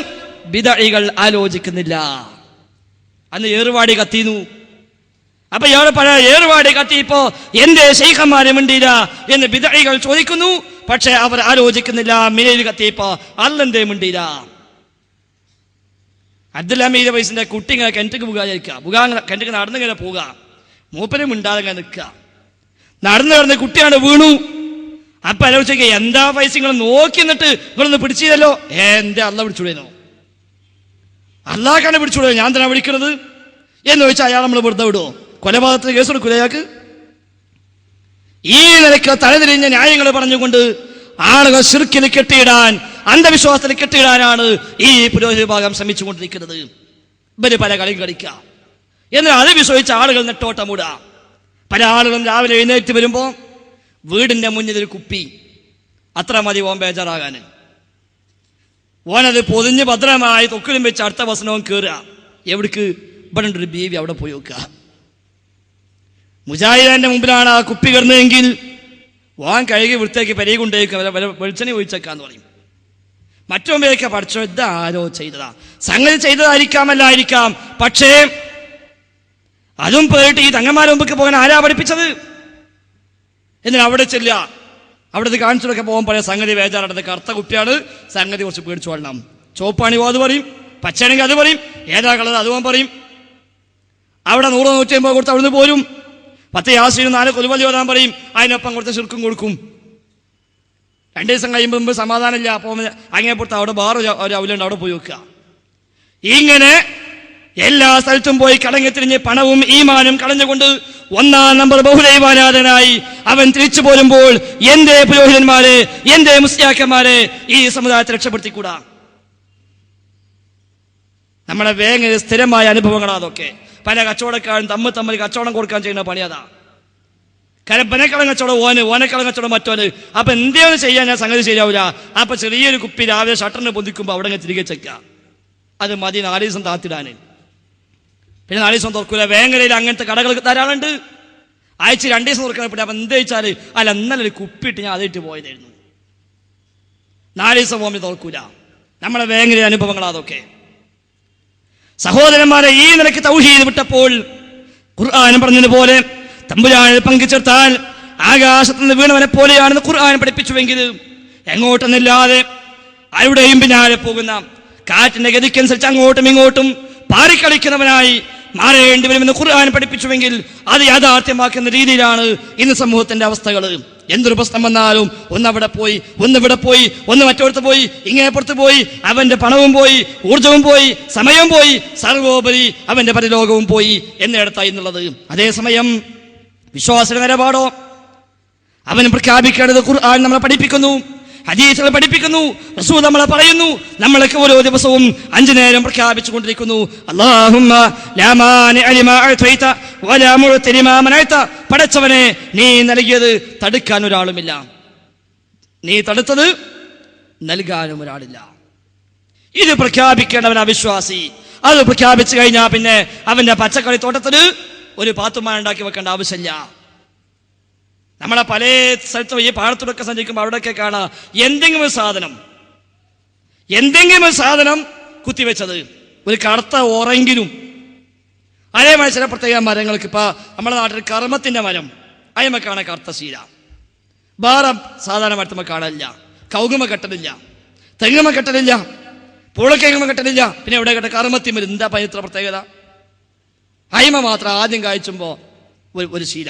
ബിദഈകൾ ആലോചിക്കുന്നില്ല. അന്ന് ഏറുവാടി കത്തിന്നു. അപ്പൊ ഇയാളെ പഴയ ഏറുവാടി കത്തിയപ്പോ എന്തേ ശൈഖന്മാരെ മിണ്ടിയില്ല എന്ന് ബിദഈകൾ ചോദിക്കുന്നു. പക്ഷെ അവർ ആലോചിക്കുന്നില്ല. മിനയിൽ കത്തിയപ്പ അല്ലെന്തേ മിണ്ടിയില്ല. അബ്ദുൽ ഹമീദ് വയസ്സിന്റെ കുട്ടി ഇങ്ങനെ കിണറ്റിക്ക് പുകാതിരിക്കുക, കിണറ്റിക്ക് നടന്നിങ്ങനെ പോവുക, മൂപ്പരും മിണ്ടാതെ ഇങ്ങനെ നിൽക്കുക. നടന്ന് കുട്ടിയാണ് വീണു. അപ്പൊ ആലോചിക്ക, എന്താ പൈസ നിങ്ങൾ നോക്കി എന്നിട്ട് നിങ്ങളൊന്ന് പിടിച്ചില്ലല്ലോ. എന്റെ അള്ള പിടിച്ചുവിടുന്നോ? അള്ളാഹ്ക്കാണ് പിടിച്ചുവിടുക, ഞാൻ തന്നെ വിളിക്കുന്നത് എന്ന് ചോദിച്ചാൽ അയാൾ നമ്മൾ വെറുതെ വിടുവോ? കൊലപാതകത്തിന് കേസ് കൊടുക്കൂല അയാൾക്ക്? ഈ നിലയ്ക്ക് തലതിരിഞ്ഞ ന്യായങ്ങൾ പറഞ്ഞുകൊണ്ട് ആളുകൾ ശിർക്കിൽ കെട്ടിയിടാൻ, അന്ധവിശ്വാസത്തിൽ കെട്ടിയിടാനാണ് ഈ പുരോഹിത വിഭാഗം ശ്രമിച്ചുകൊണ്ടിരിക്കുന്നത്. ഇവര് പല കളിയും കളിക്കുക. എന്നാൽ അത് വിശ്വസിച്ച ആളുകൾ നെട്ടോട്ടമൂട. പല ആളുകളും രാവിലെ എഴുന്നേറ്റ് വരുമ്പോ വീടിന്റെ മുന്നിൽ ഒരു കുപ്പി, അത്ര മതി ഓൻ ബേജാറാകാൻ. ഓനത് പൊതിഞ്ഞ് ഭദ്രമായി തൊക്കിലും വെച്ച് അടുത്ത വസനവും കയറുക. എവിടേക്ക്? ഇവിടെ ഒരു ബീവി, അവിടെ പോയി വെക്കുക. മുജാഹിദിന്റെ മുമ്പിലാണ് ആ കുപ്പി കിടന്നതെങ്കിൽ ഓൻ കഴുകി വൃത്തിയാക്കി പെരയെ കൊണ്ടേക്കുക, വെളിച്ചെണ്ണ ഒഴിച്ചേക്കാന്ന് പറയും. മറ്റൊമ്പേക്ക് പഠിച്ചോ, ഇതാരോ ചെയ്തതാ. സംഗതി ചെയ്തതായിരിക്കാമല്ലായിരിക്കാം, പക്ഷേ അതും പോയിട്ട് ഈ തങ്ങന്മാരുടെ മുമ്പ് പോകാൻ ആരാ പഠിപ്പിച്ചത്? എന്നിട്ട് അവിടെ ചെല്ലുക, അവിടുത്തെ കാണിച്ചൊക്കെ പോകാൻ പറയാം. സംഗതി വേജാറത് കറുത്ത കുപ്പിയാണ്, സംഗതി കുറച്ച് പേടിച്ചു കൊള്ളണം. ചോപ്പാണിവോ അത് പറയും, പച്ചയാണെങ്കിൽ അത് പറയും, ഏതാ കളർ അതും പറയും. അവിടെ 100 150 കൊടുത്ത് അവിടുന്ന് പോരും. 10 യാസീനും 4 കൊലുവലി ഓതാൻ പറയും, അതിനൊപ്പം കൊടുത്ത ശിർക്കും കൊടുക്കും. 2 ദിവസം കഴിയുമ്പോൾ സമാധാനമില്ല, അപ്പോൾ അങ്ങേപ്പുറത്ത് അവിടെ വേറെ ഒരു അവലുണ്ട്, അവിടെ പോയി വെക്കുക. ഇങ്ങനെ എല്ലാ സ്ഥലത്തും പോയി കടങ്ങിത്തിരിഞ്ഞ് പണവും ഈമാനും കളഞ്ഞുകൊണ്ട് 1-ാം നമ്പർ ബഹുദൈവാരാധനായി അവൻ തിരിച്ചു പോരുമ്പോൾ എന്റെ പുരോഹിതന്മാരെ, എന്റെ മുസ്ലിയാക്കന്മാരെ ഈ സമുദായത്തെ രക്ഷപ്പെടുത്തിക്കൂടാ? നമ്മുടെ വേങ്ങ സ്ഥിരമായ അനുഭവങ്ങളാ അതൊക്കെ. പല കച്ചവടക്കാരും തമ്മിൽ കച്ചവടം കൊടുക്കാൻ ചെയ്യുന്ന പണി അതാ. ബനക്കളം കച്ചവടം ഓനക്കളം കച്ചവടം മറ്റോന്. അപ്പൊ എന്തെങ്കിലും ചെയ്യാൻ ഞാൻ സംഗതി ശരിയാവില്ല. അപ്പൊ ചെറിയൊരു കുപ്പി രാവിലെ ഷട്ടറിന് പൊന്തിക്കുമ്പോൾ അവിടെ തിരികെ ചെക്കുക. അത് മതി 4 ദിവസം താത്തിടാന്. പിന്നെ 4 ദിവസം തുറക്കൂല. വേങ്ങരയിൽ അങ്ങനത്തെ കടകൾ ധാരാളുണ്ട്. ആഴ്ച 2 ദിവസം തുറക്കാൻ പറ്റില്ല. അപ്പൊ എന്ത് വെച്ചാല്, അല്ല ഇന്നലെ ഒരു കുപ്പിയിട്ട് ഞാൻ അതിട്ട് പോയതായിരുന്നു. 4 ദിവസം പോകുമ്പോൾ തുറക്കൂല. നമ്മളെ വേങ്ങര അനുഭവങ്ങളാ അതൊക്കെ. സഹോദരന്മാരെ, ഈ നിലയ്ക്ക് തൗഹീദ് വിട്ടപ്പോൾ ഖുർആൻ പറഞ്ഞതുപോലെ തമ്പുരാനിൽ പങ്കുചേർത്താൽ ആകാശത്ത് നിന്ന് വീണവനെ പോലെയാണെന്ന് ഖുർആൻ പഠിപ്പിച്ചുവെങ്കിൽ എങ്ങോട്ടൊന്നില്ലാതെ ആരുടെയും പിന്നാലെ പോകുന്ന, കാറ്റിന്റെ ഗതിക്കനുസരിച്ച് അങ്ങോട്ടും ഇങ്ങോട്ടും പാറിക്കളിക്കുന്നവനായി മാറേണ്ടി വരുമെന്ന് ഖുർആൻ പഠിപ്പിച്ചുവെങ്കിൽ അത് യാഥാർത്ഥ്യമാക്കുന്ന രീതിയിലാണ് ഇന്ന് സമൂഹത്തിന്റെ അവസ്ഥകൾ. എന്തൊരു പ്രശ്നം വന്നാലും ഒന്നവിടെ പോയി, ഒന്നിവിടെ പോയി, ഒന്ന് മറ്റോടത്ത് പോയി, ഇങ്ങേപ്പുറത്ത് പോയി, അവന്റെ പണവും പോയി, ഊർജവും പോയി, സമയവും പോയി, സർവോപരി അവന്റെ പരലോകവും പോയി എന്നിടത്തായി എന്നുള്ളത്. അതേസമയം വിശ്വാസ നിലപാടോ അവൻ പ്രഖ്യാപിക്കേണ്ടത് ഖുർആൻ നമ്മളെ പഠിപ്പിക്കുന്നു, ഹദീസുകൾ പഠിപ്പിക്കുന്നു, റസൂൽ നമ്മളെ പറയുന്നു. നമ്മളൊക്കെ ഓരോ ദിവസവും 5 നേരം പ്രഖ്യാപിച്ചു കൊണ്ടിരിക്കുന്നു, അല്ലാഹുമ്മ ലാ മാനിഅ ലിമാ അഅതൈത വലാ മുഅതി ലിമാ മനഅത. പടച്ചവനെ, നീ നൽകിയത് തടുക്കാൻ ഒരാളുമില്ല, നീ തടുത്തത് നൽകാനും ഒരാളില്ല. ഇത് പ്രഖ്യാപിക്കേണ്ടവൻ അവിശ്വാസി. അത് പ്രഖ്യാപിച്ചു കഴിഞ്ഞാൽ പിന്നെ അവന്റെ പച്ചക്കറി തോട്ടത്തിന് ഒരു പാത്തുമാൻ ഉണ്ടാക്കി വെക്കേണ്ട ആവശ്യമില്ല. നമ്മളെ പല സ്ഥലത്തും ഈ പാടത്തൂടൊക്കെ സഞ്ചരിക്കുമ്പോൾ അവിടെയൊക്കെ കാണാം എന്തെങ്കിലും സാധനം കുത്തിവെച്ചത്, ഒരു കറുത്ത ഓറെങ്കിലും. അതേമാതിരി ചില പ്രത്യേക മരങ്ങൾക്ക്, ഇപ്പൊ നമ്മുടെ നാട്ടിൽ കർമ്മത്തിന്റെ മരം, അയമക്കാണ് കറുത്ത ശീല. വേറെ സാധാരണ മരത്തുമ്മ കാണാനില്ല. കൗകുമ കെട്ടലില്ല, തെങ്ങുമ കെട്ടലില്ല, പൂളക്കെങ്ങുമ കെട്ടലില്ല. പിന്നെ എവിടെ കെട്ട കർമ്മത്തിമ്മൽ. എന്താ പൈത്ര പ്രത്യേകത? അയമ മാത്രം ആദ്യം കായ്ച്ചുമ്പോ ഒരു ശീല.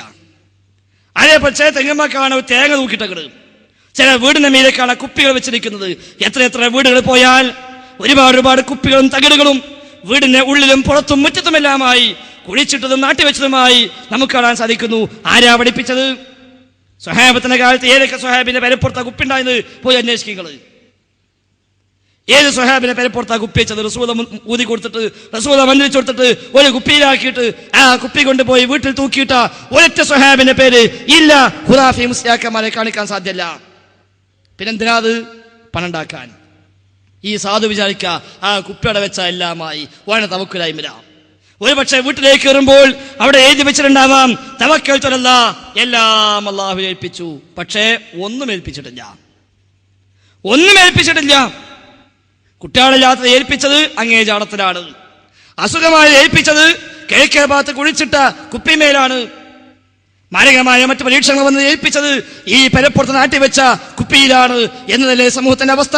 അതേപോലെ ചില തെങ്ങന്മാർക്കാണ് തേങ്ങ തൂക്കിട്ടത്, ചില വീടിന്റെ മീലേക്കാണ് കുപ്പികൾ വെച്ചിരിക്കുന്നത്. എത്ര വീടുകളിൽ പോയാൽ ഒരുപാട് കുപ്പികളും തകിടുകളും വീടിന്റെ ഉള്ളിലും പുറത്തും മുറ്റത്തുമെല്ലാമായി കുഴിച്ചിട്ടതും നാട്ടിവെച്ചതുമായി നമുക്ക് കാണാൻ സാധിക്കുന്നു. ആരാ പഠിപ്പിച്ചത്? സ്വഹാബത്തിന്റെ കാലത്ത് ഏതൊക്കെ സ്വഹാബിന്റെ പെരപ്പുറത്ത കുപ്പിണ്ടായത് പോയി അന്വേഷിക്കുന്നത്. ഏത് സ്വഹാബിനെ പെരപ്പുറത്താ കുപ്പി വെച്ചത്? റസൂല ഊതി കൊടുത്തിട്ട്, റസൂല മന്ത്രിച്ചു കൊടുത്തിട്ട് ഒരു കുപ്പിയിലാക്കിയിട്ട് ആ കുപ്പി കൊണ്ടുപോയി വീട്ടിൽ തൂക്കിയിട്ട ഒരൊറ്റ സ്വഹാബിന്റെ പേര് ഇല്ല. ഖുറാഫി മുസ്ലിയാക്കന്മാരെ കാണിക്കാൻ സാധ്യല്ല. പിന്നെന്തിനാ അത്? പണം ഉണ്ടാക്കാൻ. ഈ സാധു വിചാരിക്ക ആ കുപ്പിയുടെ വെച്ച എല്ലാമായി ഓന തവക്കുലായ്മ. ഒരു പക്ഷെ വീട്ടിലേക്ക് കയറുമ്പോൾ അവിടെ എഴുതി വെച്ചിട്ടുണ്ടാവാം തവക്കൽത്തുല്ല, എല്ലാം അല്ലാഹു ഏൽപ്പിച്ചു. പക്ഷേ ഒന്നും ഏൽപ്പിച്ചിട്ടില്ല. കുട്ടികളില്ലാത്ത ഏൽപ്പിച്ചത് അങ്ങേ ജാടത്തിലാണ്. അസുഖമായി ഏൽപ്പിച്ചത് കിഴക്കേ ഭാഗത്ത് കുഴിച്ചിട്ട കുപ്പിമേലാണ്. മാരകമായ മറ്റു പരീക്ഷണങ്ങൾ വന്ന് ഏൽപ്പിച്ചത് ഈ പെരപ്പുറത്ത് നാട്ടിവെച്ച കുപ്പിയിലാണ് എന്നതല്ലേ സമൂഹത്തിന്റെ അവസ്ഥ?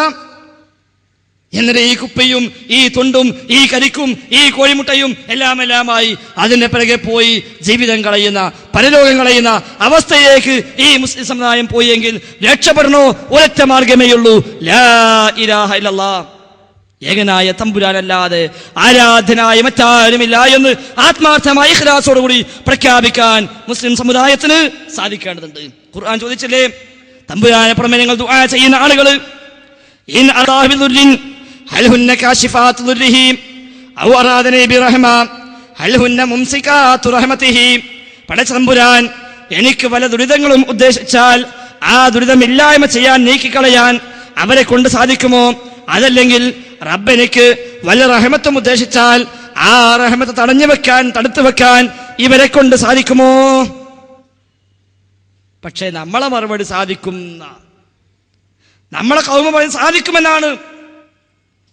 എന്നിട്ട് ഈ കുപ്പിയും ഈ തുണ്ടും ഈ കരിക്കും ഈ കോഴിമുട്ടയും എല്ലാമായി അതിന്റെ പിറകെ പോയി ജീവിതം കളയുന്ന, പരലോകം കളയുന്ന അവസ്ഥയിലേക്ക് ഈ മുസ്ലിം സമുദായം പോയെങ്കിൽ രക്ഷപ്പെടണോ? ഒരൊറ്റ മാർഗമേയുള്ളൂ, ലാ ഇലാഹ ഇല്ലല്ലാഹ്, ഏകനായ തമ്പുരാനല്ലാതെ ആരാധനായ മറ്റാരുമില്ല എന്ന് ആത്മാർത്ഥമായ ഇഖ്ലാസോടുകൂടി പ്രഖ്യാപിക്കാൻ മുസ്ലിം സമുദായത്തിന് സാധിക്കേണ്ടതുണ്ട്. ഖുർആൻ ചോദിച്ചില്ലേ, തമ്പുരാനെ പുറമെ നിങ്ങൾ ദുആ ചെയ്യുന്ന ആളുകൾ, ഇൻ അറാഹി ദുർരിൻ ഹൽ ഹുന്ന കാശിഫാത്തു ദുർരിഹി ഔ അറാദനി ബിറഹ്മ ഹൽ ഹുന്ന മുംസികാത്തു റഹ്മതിഹി, പടച്ചതമ്പുരാൻ എനിക്ക് വല്ല ദുരിതങ്ങളും ഉദ്ദേശിച്ചാൽ ആ ദുരിതമില്ലായ്മ ചെയ്യാൻ, നീക്കിക്കളയാൻ അവരെ കൊണ്ട് സാധിക്കുമോ? അതല്ലെങ്കിൽ റബ്ബെനിക്ക് വല്ല റഹ്മത്തും ഉദ്ദേശിച്ചാൽ ആ റഹ്മത്ത് തടഞ്ഞു വെക്കാൻ, തടുത്തു വെക്കാൻ ഇവരെ കൊണ്ട് സാധിക്കുമോ? പക്ഷേ നമ്മളെ മറുപടി സാധിക്കും, നമ്മളെ കൗമ പറയും സാധിക്കുമെന്നാണ്.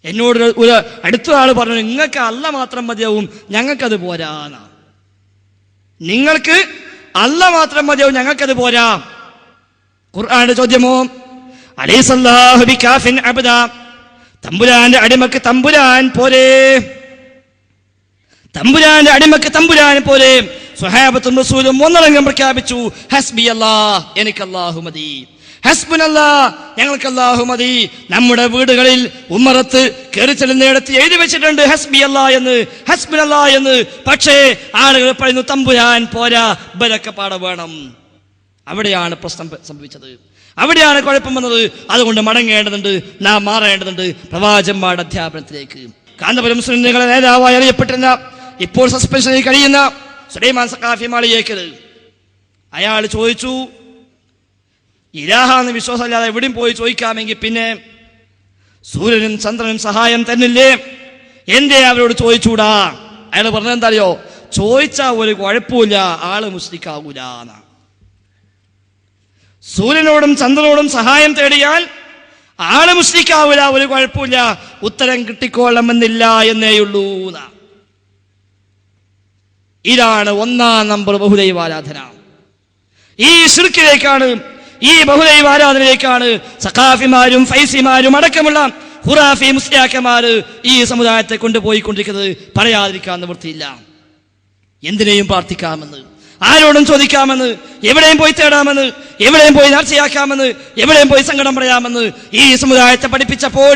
എന്നോട് ഒരു അടുത്ത ആൾ പറഞ്ഞു, നിങ്ങൾക്ക് അല്ല മാത്രം മതിയാവും, ഞങ്ങൾക്കത് പോരാന്നാ. നിങ്ങൾക്ക് അല്ല മാത്രം മതിയാവും, ഞങ്ങൾക്കത് പോരാ. ഖുർആന്റെ ചോദ്യമോ, അലൈസല്ലാഹു ബികാഫിൻ അബ്ദ, തമ്പുരാന്റെ അടിമക്ക് തമ്പുരാൻ പോരെ, തമ്പുരാന്റെ അടിമക്ക് തമ്പുരാൻ പോരെ. സ്വഹാബത്തും റസൂലും ഒന്നടങ്കം പ്രഖ്യാപിച്ചു, ഹസ്ബി അല്ലാഹ്, എനിക്ക് അല്ലാഹു മതി, ഹസ്ബുനല്ലാഹ്, ഞങ്ങൾക്ക് അല്ലാഹു മതി. നമ്മുടെ വീടുകളിൽ ഉമ്മറത്ത് കയറി ചെല്ലുന്നിടത്ത് എഴുതി വെച്ചിട്ടുണ്ട് ഹസ്ബി അല്ലാഹ് എന്ന്, ഹസ്ബുനല്ലാഹ് എന്ന്. പക്ഷേ ആളുകൾ പറയുന്നു തമ്പുരാൻ പോരാ, ബലക്കപ്പാട വേണം. അവിടെയാണ് പ്രശ്നം സംഭവിച്ചത്, അവിടെയാണ് കുഴപ്പം വന്നത്. അതുകൊണ്ട് മടങ്ങേണ്ടതുണ്ട്, നാം മാറേണ്ടതുണ്ട് പ്രവാചകന്മാരുടെ അധ്യാപനത്തിലേക്ക്. കാന്തപുരം സുന്നികളെ നേതാവായി അറിയപ്പെട്ടിരുന്ന, ഇപ്പോൾ സസ്പെൻഷനിൽ കഴിയുന്ന സുലൈമാൻ സഖാഫി മാളിയേക്കൽ, അയാൾ ചോദിച്ചു, ഇലാഹാന്ന് വിശ്വാസമില്ലാതെ എവിടെയും പോയി ചോദിക്കാമെങ്കിൽ പിന്നെ സൂര്യനും ചന്ദ്രനും സഹായം തന്നില്ലേ, എന്തേ അവരോട് ചോദിച്ചൂടാ? അയാൾ പറഞ്ഞത് എന്താ അറിയോ, ചോദിച്ചാൽ ഒരു കുഴപ്പമില്ല, ആള് മുസ്ലിക്കാവൂല. സൂര്യനോടും ചന്ദ്രനോടും സഹായം തേടിയാൽ ആള് മുസ്ലിക്കാവൂല, ഒരു കുഴപ്പമില്ല, ഉത്തരം കിട്ടിക്കൊള്ളണമെന്നില്ല എന്നേയുള്ളൂ. ഇതാണ് ഒന്നാം നമ്പർ ബഹുദൈവാരാധന. ഈ ശിർക്കിലേക്കാണ്, ഈ ബഹുദൈവാരാധനയിലേക്കാണ് സഖാഫിമാരും ഫൈസിമാരും അടക്കമുള്ള ഖുറാഫി മുസ്ലിയാക്കന്മാര് ഈ സമുദായത്തെ കൊണ്ടുപോയിക്കൊണ്ടിരിക്കുന്നത്. പറയാതിരിക്കാൻ നിവൃത്തിയില്ല. എന്തിനേയും പ്രാർത്ഥിക്കാമെന്ന്, ആരോടും ചോദിക്കാമെന്ന്, എവിടെയും പോയി തേടാമെന്ന്, എവിടെയും പോയി നേർച്ചയാക്കാമെന്ന്, എവിടെയും പോയി സങ്കടം പറയാമെന്ന് ഈ സമുദായത്തെ പഠിപ്പിച്ചപ്പോൾ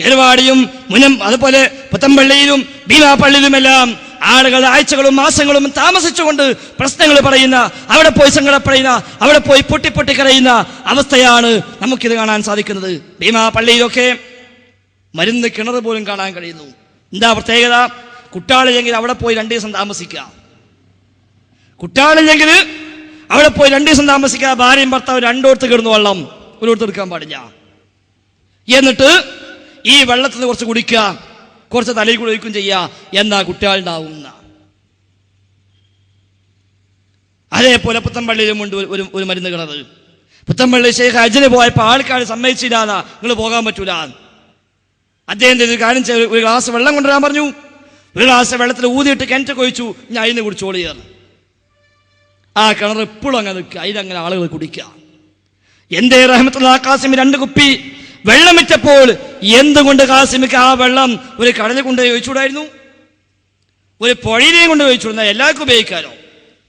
എരുവാടിയും മുനം അതുപോലെ പുത്തമ്പള്ളിയിലും ഭീമാപ്പള്ളിയിലുമെല്ലാം ആളുകൾ ആഴ്ചകളും മാസങ്ങളും താമസിച്ചുകൊണ്ട് പ്രശ്നങ്ങൾ പറയുന്ന, അവിടെ പോയി സങ്കടപ്പെടുന്ന, അവിടെ പോയി പൊട്ടി കരയുന്ന അവസ്ഥയാണ് നമുക്കിത് കാണാൻ സാധിക്കുന്നത്. ഭീമാപ്പള്ളിയിലൊക്കെ മരുന്ന് കിണർ പോലും കാണാൻ കഴിയുന്നു. എന്താ പ്രത്യേകത? കുട്ടാളില്ലെങ്കിൽ അവിടെ പോയി 2 ദിവസം താമസിക്കാം. കുട്ടാളില്ലെങ്കിൽ അവിടെ പോയി 2 ദിവസം താമസിക്കുക. ഭാര്യയും ഭർത്താവ് രണ്ടോടത്ത് കിടന്നു വെള്ളം ഒരിടത്ത് എടുക്കാൻ പാടില്ല. എന്നിട്ട് ഈ വെള്ളത്തിൽ നിന്ന് കുറച്ച് കുടിക്കുക, കുറച്ച് തലയിൽ കൂടി ഒഴിക്കും ചെയ്യുക, എന്നാ കുട്ടികളുണ്ടാവുന്ന. അതേപോലെ പുത്തമ്പള്ളിയിലും ഉണ്ട് ഒരു മരുന്ന് കിണർ. പുത്തമ്പള്ളി ശേഖ് ഹജ്ജിന് പോയപ്പോൾ ആൾക്കാർ സമ്മതിച്ചില്ലാന്നാ, നിങ്ങൾ പോകാൻ പറ്റൂല. അദ്ദേഹം ഒരു കാര്യം ചെയ്ത് ഒരു ഗ്ലാസ് വെള്ളം കൊണ്ടുവരാൻ പറഞ്ഞു. ഒരു ഗ്ലാസ് വെള്ളത്തിൽ ഊതിയിട്ട് കിണറ്റ് കൊഴിച്ചു, ഞാൻ അതിന് കുടിച്ചോളിയാണ്. ആ കിണർ എപ്പോഴും അങ്ങനെ നിൽക്കുക, അതിലങ്ങനെ ആളുകൾ കുടിക്കുക. എന്തേ റഹ്മത്തുള്ളാഹി ഖാസിമി 2 കുപ്പി വെള്ളം വിറ്റപ്പോൾ എന്തുകൊണ്ട് ഖാസിമിക്ക് ആ വെള്ളം ഒരു കടലിൽ കൊണ്ടുപോയി ഒഴിച്ചുകൂടായിരുന്നു? ഒരു പുഴയിലേയും കൊണ്ട് ഒഴിച്ചുകൂടുന്ന, എല്ലാവർക്കും ഉപയോഗിക്കാനോ?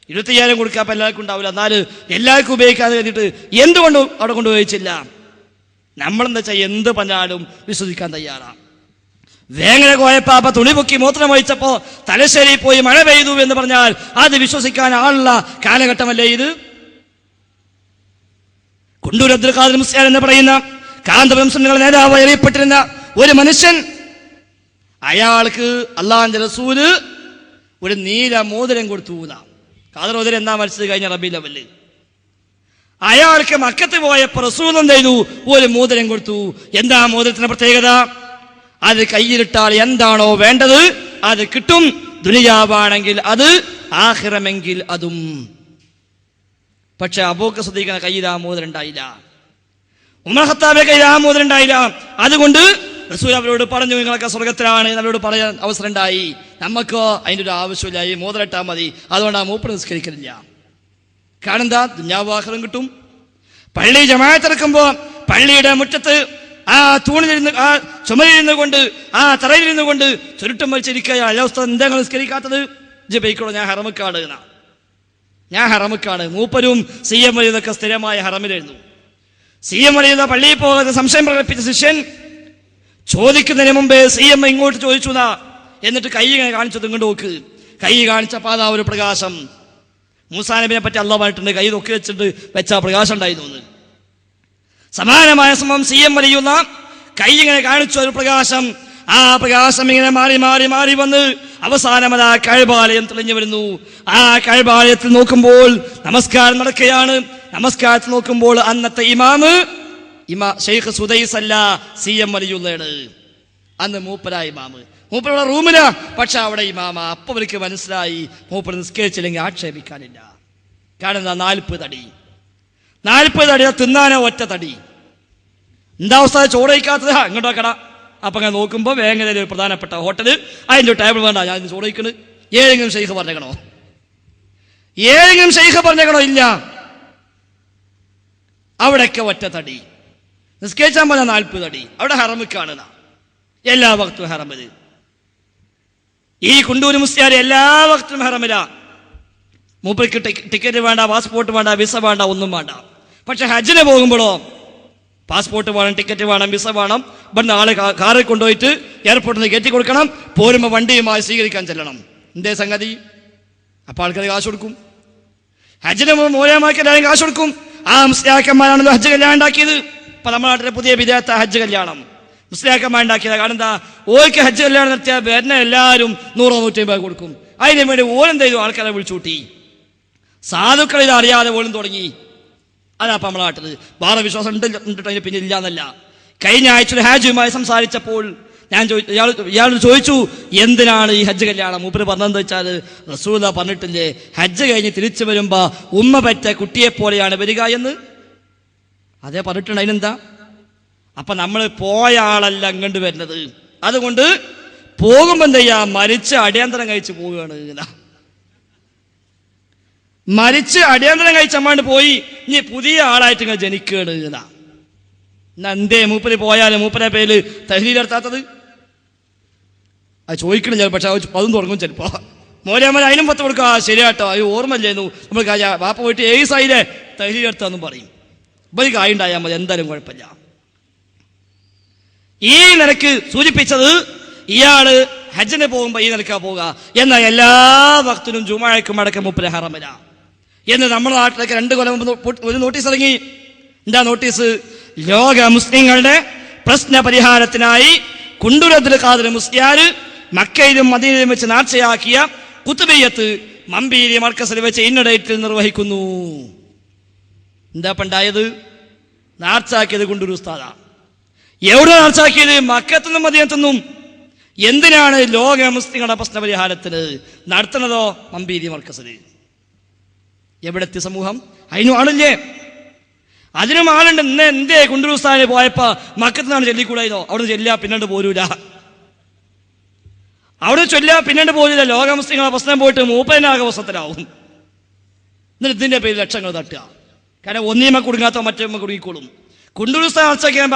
25,000 കൊടുക്കുക, അപ്പം എല്ലാവർക്കും ഉണ്ടാവില്ല. എന്നാലും എല്ലാവർക്കും ഉപയോഗിക്കാതെ കരുതിയിട്ട് എന്തുകൊണ്ട് അവിടെ കൊണ്ട് ഉപയോഗിച്ചില്ല? നമ്മളെന്താ വെച്ചാൽ എന്ത് പറഞ്ഞാലും വിശ്വസിക്കാൻ തയ്യാറാണ്. വേങ്ങര കോയപ്പാപ്പ തുണി പൊക്കി മൂത്രം ഒഴിച്ചപ്പോ തലശ്ശേരി പോയി മഴ പെയ്തു എന്ന് പറഞ്ഞാൽ അത് വിശ്വസിക്കാൻ ആളുള്ള കാലഘട്ടമല്ലേ ഇത്? കുണ്ടൂർ അബ്ദുൽ ഖാദിർ മുസ്ലിയാർ എന്ന് പറയുന്ന കാന്തപുരം സുന്നികളുടെ നേതാവായി അറിയപ്പെട്ടിരുന്ന ഒരു മനുഷ്യൻ, അയാൾക്ക് അള്ളാഹുവിന്റെ റസൂല് ഒരു നീല മോതിരം കൊടുത്തു. ഖാദിർ മോതിരം എന്നാ മരിച്ചത്? കഴിഞ്ഞ റബീഉൽ അവ്വലിൽ. അയാൾക്ക് മക്കത്ത് പോയപ്പോൾ റസൂൽ എന്ത് ചെയ്തു? ഒരു മോതിരം കൊടുത്തു. എന്താ മോതിരത്തിന്റെ പ്രത്യേകത? അത് കയ്യിലിട്ടാൽ എന്താണോ വേണ്ടത് അത് കിട്ടും. ദുനിയാവാണെങ്കിൽ അത്, ആഖിറമെങ്കിൽ അതും. പക്ഷെ അബൂബക്കർ സിദ്ദീഖിന്റെ കയ്യിൽ ആ മോതിരം ഉണ്ടായില്ല, ഉമർ ഖത്താബിന്റെ കയ്യിൽ ആ മോതിരം ഉണ്ടായില്ല. അതുകൊണ്ട് റസൂൽ അവരോട് പറഞ്ഞു, നിങ്ങളൊക്കെ സ്വർഗത്തിലാണ്. അവരോട് പറയാൻ അവസരം ഉണ്ടായി. നമുക്കോ അതിൻ്റെ ഒരു ആവശ്യമില്ല, ഈ മോതിരം ഇട്ടാൽ മതി. അതുകൊണ്ട് ആ മൂപ്പർ നിസ്കരിക്കുന്നില്ല. കാരണം എന്താ? ദുന്യാവാഹനം കിട്ടും. പള്ളി ജമാഅത്തിറക്കുമ്പോ പള്ളിയുടെ മുറ്റത്ത് ആ തൂണിലിരുന്ന്, ആ ചുമലിരുന്ന് കൊണ്ട്, ആ തറയിലിരുന്ന് കൊണ്ട് ചുരുട്ടം വലിച്ചിരിക്കുക. അല്ലാത്ത എന്താ നിസ്കരിക്കാത്തത്? ജയിക്കണോ? ഞാൻ ഹറമക്കാണ് എന്നാ, ഞാൻ ഹറമക്കാണ്. മൂപ്പരും CM വലിയതൊക്കെ സ്ഥിരമായ ഹറമിലായിരുന്നു. CM വലിയ പള്ളിയിൽ പോകാതെ സംശയം പ്രകടിപ്പിച്ച ശിഷ്യൻ ചോദിക്കുന്നതിന് മുമ്പേ CM ഇങ്ങോട്ട് ചോദിച്ചു എന്നാ, എന്നിട്ട് കൈ ഇങ്ങനെ കാണിച്ചത് ഇങ്ങോട്ട് നോക്ക്. കൈ കാണിച്ചപ്പോൾ അതാ ഒരു പ്രകാശം. മൂസാ നബിനെ പറ്റി അള്ളാഹ് പറഞ്ഞിട്ടുണ്ട്, കൈ നോക്കി വെച്ചിട്ട് വെച്ച പ്രകാശം ഉണ്ടായിരുന്നു. സമാനമായ സംഭവം CM വലിയുന്ന കൈ ഇങ്ങനെ കാണിച്ച ഒരു പ്രകാശം, ആ പ്രകാശം ഇങ്ങനെ മാറി മാറി മാറി വന്ന് അവസാനം അത് ആ കഅബാലയം തെളിഞ്ഞു വരുന്നു. ആ കഅബാലയത്തിൽ നോക്കുമ്പോൾ നമസ്കാരം നടക്കുകയാണ്. നമസ്കാരത്തിൽ നോക്കുമ്പോൾ അന്നത്തെ ഇമാമ് ഷെയ്ഖ് സുദൈസ് അല്ല, CM വലിയുള്ളയാണ്. അന്ന് മൂപ്പരാ ഇമാമ്. മൂപ്പരുടെ റൂമിലാ, പക്ഷെ അവിടെ ഇമാമ. അപ്പൊ അവർക്ക് മനസ്സിലായി മൂപ്പർ നിസ്കരിച്ചില്ലെങ്കിൽ ആക്ഷേപിക്കാനില്ല. കാരണം എന്താ? 40 തടി, 40 തടി തിന്നാനോ ഒറ്റ തടി. എന്താ അവസ്ഥ? ചോറ് കഴിക്കാത്തത് ഇങ്ങോട്ട് വെക്കട. അപ്പൊ അങ്ങനെ നോക്കുമ്പോ വേങ്ങര ഒരു പ്രധാനപ്പെട്ട ഹോട്ടല്, അതിന്റെ ടേബിൾ വേണ്ട, ഞാൻ ചോറ് കഴിക്കണ്. ഏതെങ്കിലും ഷെയ്ഖ് പറഞ്ഞേക്കണോ? ഏതെങ്കിലും ഷെയ്ഖ് പറഞ്ഞേക്കണോ? ഇല്ല. അവിടെയൊക്കെ ഒറ്റ തടി. നിസ്കരിച്ചാൽ പറഞ്ഞ 40 തടി. അവിടെ ഹറമ് കാണുക, എല്ലാ വക്തും ഹറമില്. ഈ കുണ്ടൂര് മുസ്ലിയാർ എല്ലാ വക്തും ഹറമില. മൂപ്പർക്ക് ടിക്കറ്റ് വേണ്ട, പാസ്പോർട്ട് വേണ്ട, വിസ വേണ്ട, ഒന്നും വേണ്ട. പക്ഷെ ഹജ്ജിന് പോകുമ്പോഴോ പാസ്പോർട്ട് വേണം, ടിക്കറ്റ് വേണം, വിസ വേണം. ഇവിടുന്ന് ആളെ കാറിൽ കൊണ്ടുപോയിട്ട് എയർപോർട്ടിൽ നിന്ന് കയറ്റി കൊടുക്കണം. പോരുമ്പോൾ വണ്ടിയുമായി സ്വീകരിക്കാൻ ചെല്ലണം. എന്തേ സംഗതി? അപ്പൊ ആൾക്കാർ കാശ് കൊടുക്കും. ഹജ്ജിന് മൂലമാക്കി എല്ലാവരും കാശ് കൊടുക്കും. ആ മുസ്ലിയാക്കന്മാരാണല്ലോ ഹജ്ജ് കല്യാണം ഉണ്ടാക്കിയത്. ഇപ്പൊ നമ്മുടെ നാട്ടിലെ പുതിയ വിദേഹത്ത ഹജ്ജ് കല്യാണം മുസ്ലിയാക്കന്മാർ ഉണ്ടാക്കിയത്. കാരണം എന്താ? ഓർക്ക് ഹജ്ജ് കല്യാണം നടത്തിയാൽ വരുന്ന എല്ലാവരും 100-150 കൊടുക്കും. അതിന് വേണ്ടി ഓരെന്ത് ചെയ്തു? ആൾക്കാരെ വിളിച്ചുകൂട്ടി. സാധുക്കൾ ഇത് അറിയാതെ ഓലും തുടങ്ങി. അതാ നമ്മുടെ നാട്ടിൽ വേറെ വിശ്വാസം ഉണ്ടിട്ട് പിന്നെ ഇല്ലാന്നല്ല. കഴിഞ്ഞ ആഴ്ച ഹാജിയുമായി സംസാരിച്ചപ്പോൾ ഞാൻ ഇയാൾ ചോദിച്ചു, എന്തിനാണ് ഈ ഹജ്ജ് കല്യാണം? മൂപ്പര് പറഞ്ഞതെന്ന് വെച്ചാൽ, റസൂല പറഞ്ഞിട്ടില്ലേ ഹജ്ജ് കഴിഞ്ഞ് തിരിച്ചു വരുമ്പോ ഉമ്മ പറ്റ കുട്ടിയെ പോലെയാണ് വരിക എന്ന്? അതേ പറഞ്ഞിട്ടുണ്ട്. അതിനെന്താ? അപ്പൊ നമ്മൾ പോയ ആളല്ല ഇങ്ങോട്ട് വരുന്നത്. അതുകൊണ്ട് പോകുമ്പോ എന്ത് ചെയ്യാ? മരിച്ച് അടിയന്തരം കഴിച്ച് പോവുകയാണ്. മരിച്ച് അടിയന്തരം കഴിച്ചമ്മാണ്ട് പോയി ഇനി പുതിയ ആളായിട്ട് ഇങ്ങനെ ജനിക്കുകയാണ്. എന്നാ എന്തേ മൂപ്പര് പോയാലും മൂപ്പരെ പേര് തഹ്ലീൽ നടത്താത്തത്? അത് ചോദിക്കണം ചിലപ്പോൾ. പക്ഷെ അതും തുടങ്ങും ചിലപ്പോ. മോരമ്മ അതിനും 10 കൊടുക്കുക. ശരിയാട്ടോ, അത് ഓർമ്മയില്ലായിരുന്നു. നമ്മൾ വാപ്പ പോയിട്ട് 7 സായിലെ തഹ്ലീൽ നടത്താന്നും പറയും. ഇവര് കായുണ്ടായാൽ മതി, എന്തായാലും കുഴപ്പമില്ല. ഈ നിലക്ക് സൂചിപ്പിച്ചത് ഇയാള് ഹജ്ജിന് പോകുമ്പോ ഈ നിലക്കാ പോവുക. എന്നാൽ എല്ലാ വക്തിനും ജുമാഅക്കും അടക്കം മൂപ്പര് ഹറമില എന്ന് നമ്മുടെ നാട്ടിലേക്ക് 2 കൊല്ലം മുമ്പ് ഒരു നോട്ടീസ് ഇറങ്ങി. എന്താ നോട്ടീസ്? ലോക മുസ്ലിങ്ങളുടെ പ്രശ്ന പരിഹാരത്തിനായി കുണ്ടൂർ അബ്ദുൽ ഖാദിർ മുസ്ലിയാർ മക്കയിലും മദീനയിലും വെച്ച് നേർച്ചയാക്കിയ കുത്തുബിയ്യത്ത് മമ്പീരി മർക്കസിൽ വെച്ച് ഇന്ന ഡേറ്റിൽ നിർവഹിക്കുന്നു. എന്താ പണ്ടായത്? നേർച്ചാക്കിയത് കുണ്ടൂർ ഉസ്താദാ. എവിടെ നേർച്ചാക്കിയത്? മക്കത്തുനിന്നും മദീനത്തുനിന്നും. എന്തിനാണ്? ലോക മുസ്ലിങ്ങളുടെ പ്രശ്ന പരിഹാരത്തിന്. നടത്തുന്നതോ മമ്പീരി മർക്കസിൽ. എവിടെത്തി സമൂഹം? അതിനും ആളില്ലേ? അതിനും ആളുണ്ട്. ഇന്ന് എന്തേ കുണ്ടൂർ ഉസ്താദിന് പോയപ്പോ മക്കത്തുനിന്നാണ് ചൊല്ലിക്കൂടായിരുന്നോ? അവിടുന്ന് ചൊല്ലുക പിന്നണ്ട് പോരൂല. അവിടെ ചൊല്ലുക പിന്നണ്ട് പോരൂല. ലോക മുസ്ലിങ്ങളുടെ പ്രശ്നം പോയിട്ട് മൂപ്പനാകെ പ്രശ്നത്തിലാവും. എന്നിട്ട് ഇതിന്റെ പേര് ലക്ഷങ്ങൾ തട്ടുക. കാരണം ഒന്നീമ കുടുങ്ങാത്ത മറ്റേമ്മ കുടുങ്ങിക്കോളും. കുണ്ടൂർ ഉസ്താദ് നേർച്ചാക്കിയാൽ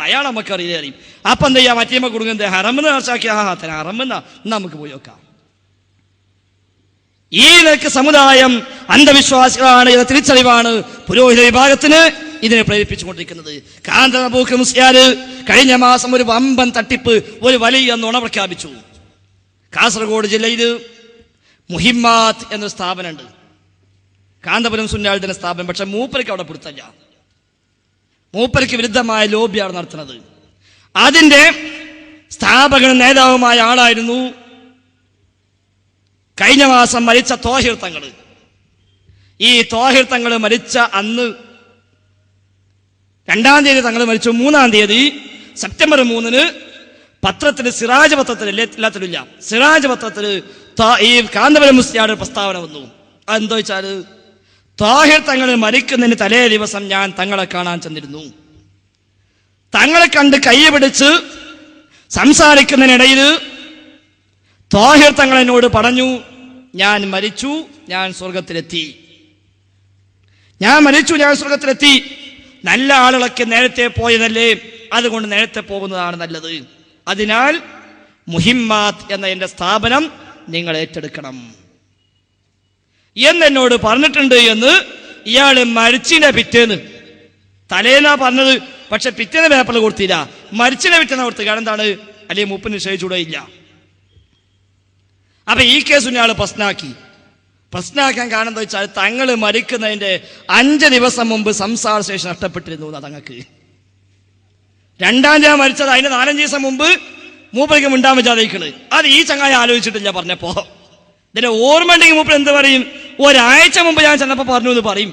അയാൾ നമുക്ക് അറിയില്ല. അപ്പൊ എന്ത് ചെയ്യാ? മറ്റേമ്മ കുടുങ്ങുന്നത് ഹറമെന്ന് നേർച്ചാക്കിയ ഹറമെന്നാ നമുക്ക് പോയി നോക്കാം. ഈ നിലക്ക് സമുദായം അന്ധവിശ്വാസികളാണ് എന്ന തിരിച്ചറിവാണ് പുരോഹിത വിഭാഗത്തിന് ഇതിനെ പ്രേരിപ്പിച്ചുകൊണ്ടിരിക്കുന്നത്. കാന്തബൂക്ക് മുസ്ലിയാർ കഴിഞ്ഞ മാസം ഒരു വമ്പൻ തട്ടിപ്പ്, ഒരു വലിയ നുണ പ്രഖ്യാപിച്ചു. കാസർഗോഡ് ജില്ലയിൽ മുഹിമ്മാത്ത് എന്നൊരു സ്ഥാപനമുണ്ട്. കാന്തപുരം സുന്നാളുടെ സ്ഥാപനം. പക്ഷെ മൂപ്പർക്ക് അവിടെ പിടുത്തല്ല. മൂപ്പർക്ക് വിരുദ്ധമായ ലോബിയാണ് നടത്തുന്നത്. അതിന്റെ സ്ഥാപകനും നേതാവുമായ ആളായിരുന്നു കഴിഞ്ഞ മാസം മരിച്ച ത്വാഹിർ തങ്ങൾ. ഈ ത്വാഹിർ തങ്ങൾ മരിച്ച അന്ന് 2-ാം തീയതി തങ്ങൾ മരിച്ചു. 3-ാം തീയതി സെപ്റ്റംബർ 3-ന് പത്രത്തിന് സിറാജ് പത്രത്തിൽ എല്ലാത്തിലില്ല, സിറാജ് പത്രത്തിൽ ഈ കാന്തപുരം മുസ്ലിയാർ പ്രസ്താവന വന്നു. അതെന്തോ വെച്ചാല്, ത്വാഹിർ തങ്ങൾ മരിക്കുന്നതിന് തലേ ദിവസം ഞാൻ തങ്ങളെ കാണാൻ ചെന്നിരുന്നു. തങ്ങളെ കണ്ട് കൈ പിടിച്ച് സംസാരിക്കുന്നതിനിടയിൽ ത്വാഹിർ തങ്ങൾ എന്നോട് പറഞ്ഞു, ഞാൻ മരിച്ചു, ഞാൻ സ്വർഗത്തിലെത്തി. ഞാൻ മരിച്ചു, ഞാൻ സ്വർഗത്തിലെത്തി. നല്ല ആളുകളൊക്കെ നേരത്തെ പോയതല്ലേ, അതുകൊണ്ട് നേരത്തെ പോകുന്നതാണ് നല്ലത്. അതിനാൽ മുഹിമ്മാത്ത് എന്ന എൻ്റെ സ്ഥാപനം നിങ്ങൾ ഏറ്റെടുക്കണം എന്നോട് പറഞ്ഞിട്ടുണ്ട് എന്ന് ഇയാൾ മരിച്ചിന്റെ പിറ്റേന്ന്, തലേന്നാ പറഞ്ഞത്, പക്ഷെ പിറ്റേന്ന് പേപ്പറിൽ കൊടുത്തില്ല, മരിച്ചിന്റെ പിറ്റേന്ന് കൊടുത്ത്. കാരണം എന്താണ്? അല്ലെങ്കിൽ മൂപ്പന് നിശ്ചയിച്ചൂടെ ഇല്ല. അപ്പൊ ഈ കേസ് ഇയാൾ പ്രശ്നമാക്കാൻ കാരണം എന്താ വെച്ചാൽ തങ്ങൾ മരിക്കുന്നതിന്റെ 5 ദിവസം മുമ്പ് സംസാര ശേഷി നഷ്ടപ്പെട്ടിരുന്നു തങ്ങൾക്ക്. 2-ാം തീയതി മരിച്ചത്, അതിന് 4-5 ദിവസം മുമ്പ് മൂപ്പർക്ക് മിണ്ടാൻ വിചാരിക്കണ്. അത് ഈ ചങ്ങായി ആലോചിച്ചിട്ടില്ല പറഞ്ഞപ്പോ. ഇതിന്റെ ഓർമ്മ ഉണ്ടെങ്കിൽ മൂപ്പർ എന്ത് പറയും? ഒരാഴ്ച മുമ്പ് ഞാൻ ചെന്നപ്പോ പറഞ്ഞു എന്ന് പറയും.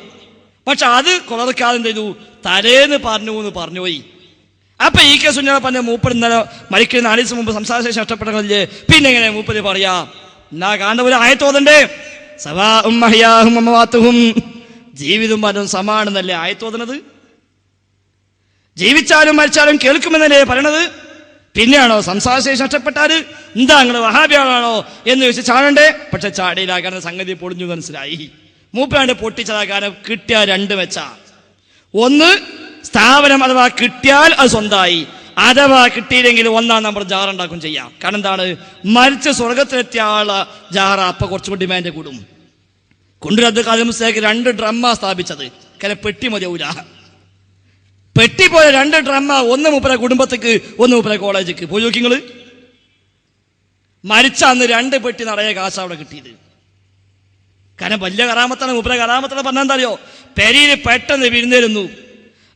പക്ഷെ അത് കൊളർക്കാതെ എന്ത് ചെയ്തു? തലേന്ന് പറഞ്ഞു എന്ന് പറഞ്ഞുപോയി. അപ്പൊ ഈ കേസ് ഞാൻ പറഞ്ഞ മൂപ്പർ ഇന്നലെ മരിക്കുന്ന 4 ദിവസം മുമ്പ് സംസാര ശേഷി നഷ്ടപ്പെട്ടല്ലേ, പിന്നെ എങ്ങനെ മൂപ്പര് പറയാ? എന്നാ കാണുന്ന പോലെ ആയത്തോതണ്ടേ, ജീവിതം മരണം സമാണെന്നല്ലേ ആയത്തോതുന്നത്? ജീവിച്ചാലും മരിച്ചാലും കേൾക്കുമെന്നല്ലേ പറയണത്? പിന്നെയാണോ സംസാരശേഷി നഷ്ടപ്പെട്ടാല് എന്താ നിങ്ങള് വഹാബിയാളാണോ എന്ന് ചോദിച്ച് ചാടണ്ടേ? പക്ഷെ ചാടിയിലാകാൻ സംഗതി പൊളിഞ്ഞു മനസ്സിലായി. മൂപ്പാണ്ട് പൊട്ടിച്ചതാകാരം കിട്ടിയ 2 വെച്ചാ. ഒന്ന്, സ്ഥാപനം അഥവാ കിട്ടിയാൽ അത് സ്വന്തമായി, അഥവാ കിട്ടിയില്ലെങ്കിൽ 1-ാം നമ്പർ ജാറുണ്ടാക്കും ചെയ്യാം. കാരണം എന്താണ്? മരിച്ച് സ്വർഗത്തിലെത്തിയ ആള് ജാറ അപ്പൊ കുറച്ചുകൂടി ഡിമാൻഡ് കൂടും. കുണ്ടുരത്ത് കാലമുസ്തേക്ക് 2 ഡ്രമ്മാ സ്ഥാപിച്ചത്. കാരണം പെട്ടി മതിയാവൂല. പെട്ടി പോയ 2 ഡ്രമ്മ, ഒന്ന് മൂപ്പര കുടുംബത്തേക്ക്, ഒന്ന് മൂപ്പര കോളേജിക്ക്. പോയി നോക്കിങ്ങള്. മരിച്ച അന്ന് 2 പെട്ടി നിറയെ കാശ് അവിടെ കിട്ടിയത്. കാരണം വലിയ കറാമത്താണ്. മൂപ്പര കറാമത്താണ് പറഞ്ഞാൽ എന്താ അറിയോ? പെരിയിൽ പെട്ടെന്ന്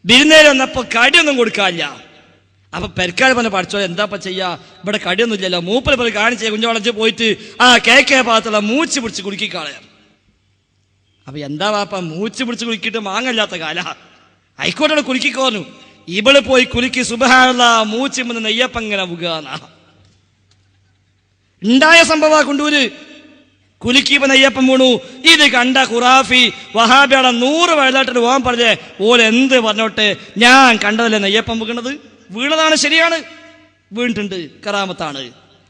വിരുന്നേര് വന്നപ്പോ കടിയൊന്നും കൊടുക്കാനില്ല. അപ്പൊ പെരക്കാർ പറഞ്ഞ പഠിച്ചോ എന്താ ചെയ്യാ, ഇവിടെ കടിയൊന്നും ഇല്ലല്ലോ. മൂപ്പര് പോലെ കാണിച്ച കുഞ്ഞോളച്ച് പോയിട്ട് ആ കേക്കേ ഭാഗത്തുള്ള മൂച്ച് പിടിച്ച് കുലുക്കിക്കളയാം. അപ്പൊ എന്താ വാപ്പ മൂച്ച് പിടിച്ച് കുലുക്കിയിട്ട് മാങ്ങല്ലാത്ത കാല, ആയിക്കോട്ടെ കുലുക്കിക്കോന്നു. ഇവള് പോയി കുലുക്കി സുബ്ഹാനല്ലാ മൂച്ചിമ്മന്ന് നെയ്യപ്പങ്ങനെ ഉകാന്നാ ഉണ്ടായ സംഭവ. കൊണ്ടൂര് കുലുക്കിയപ്പോ നെയ്യപ്പം വീണു. ഇത് കണ്ട ഖുറാഫി വഹാബിയുടെ 100 വയലാട്ടിട്ട് പോകാൻ പറഞ്ഞേ, ഓലെന്ത് പറഞ്ഞോട്ടെ, ഞാൻ കണ്ടതല്ലേ നെയ്യപ്പം വീണത്. വീണതാണ്, ശരിയാണ്, വീണിട്ടുണ്ട്, കറാമത്താണ്,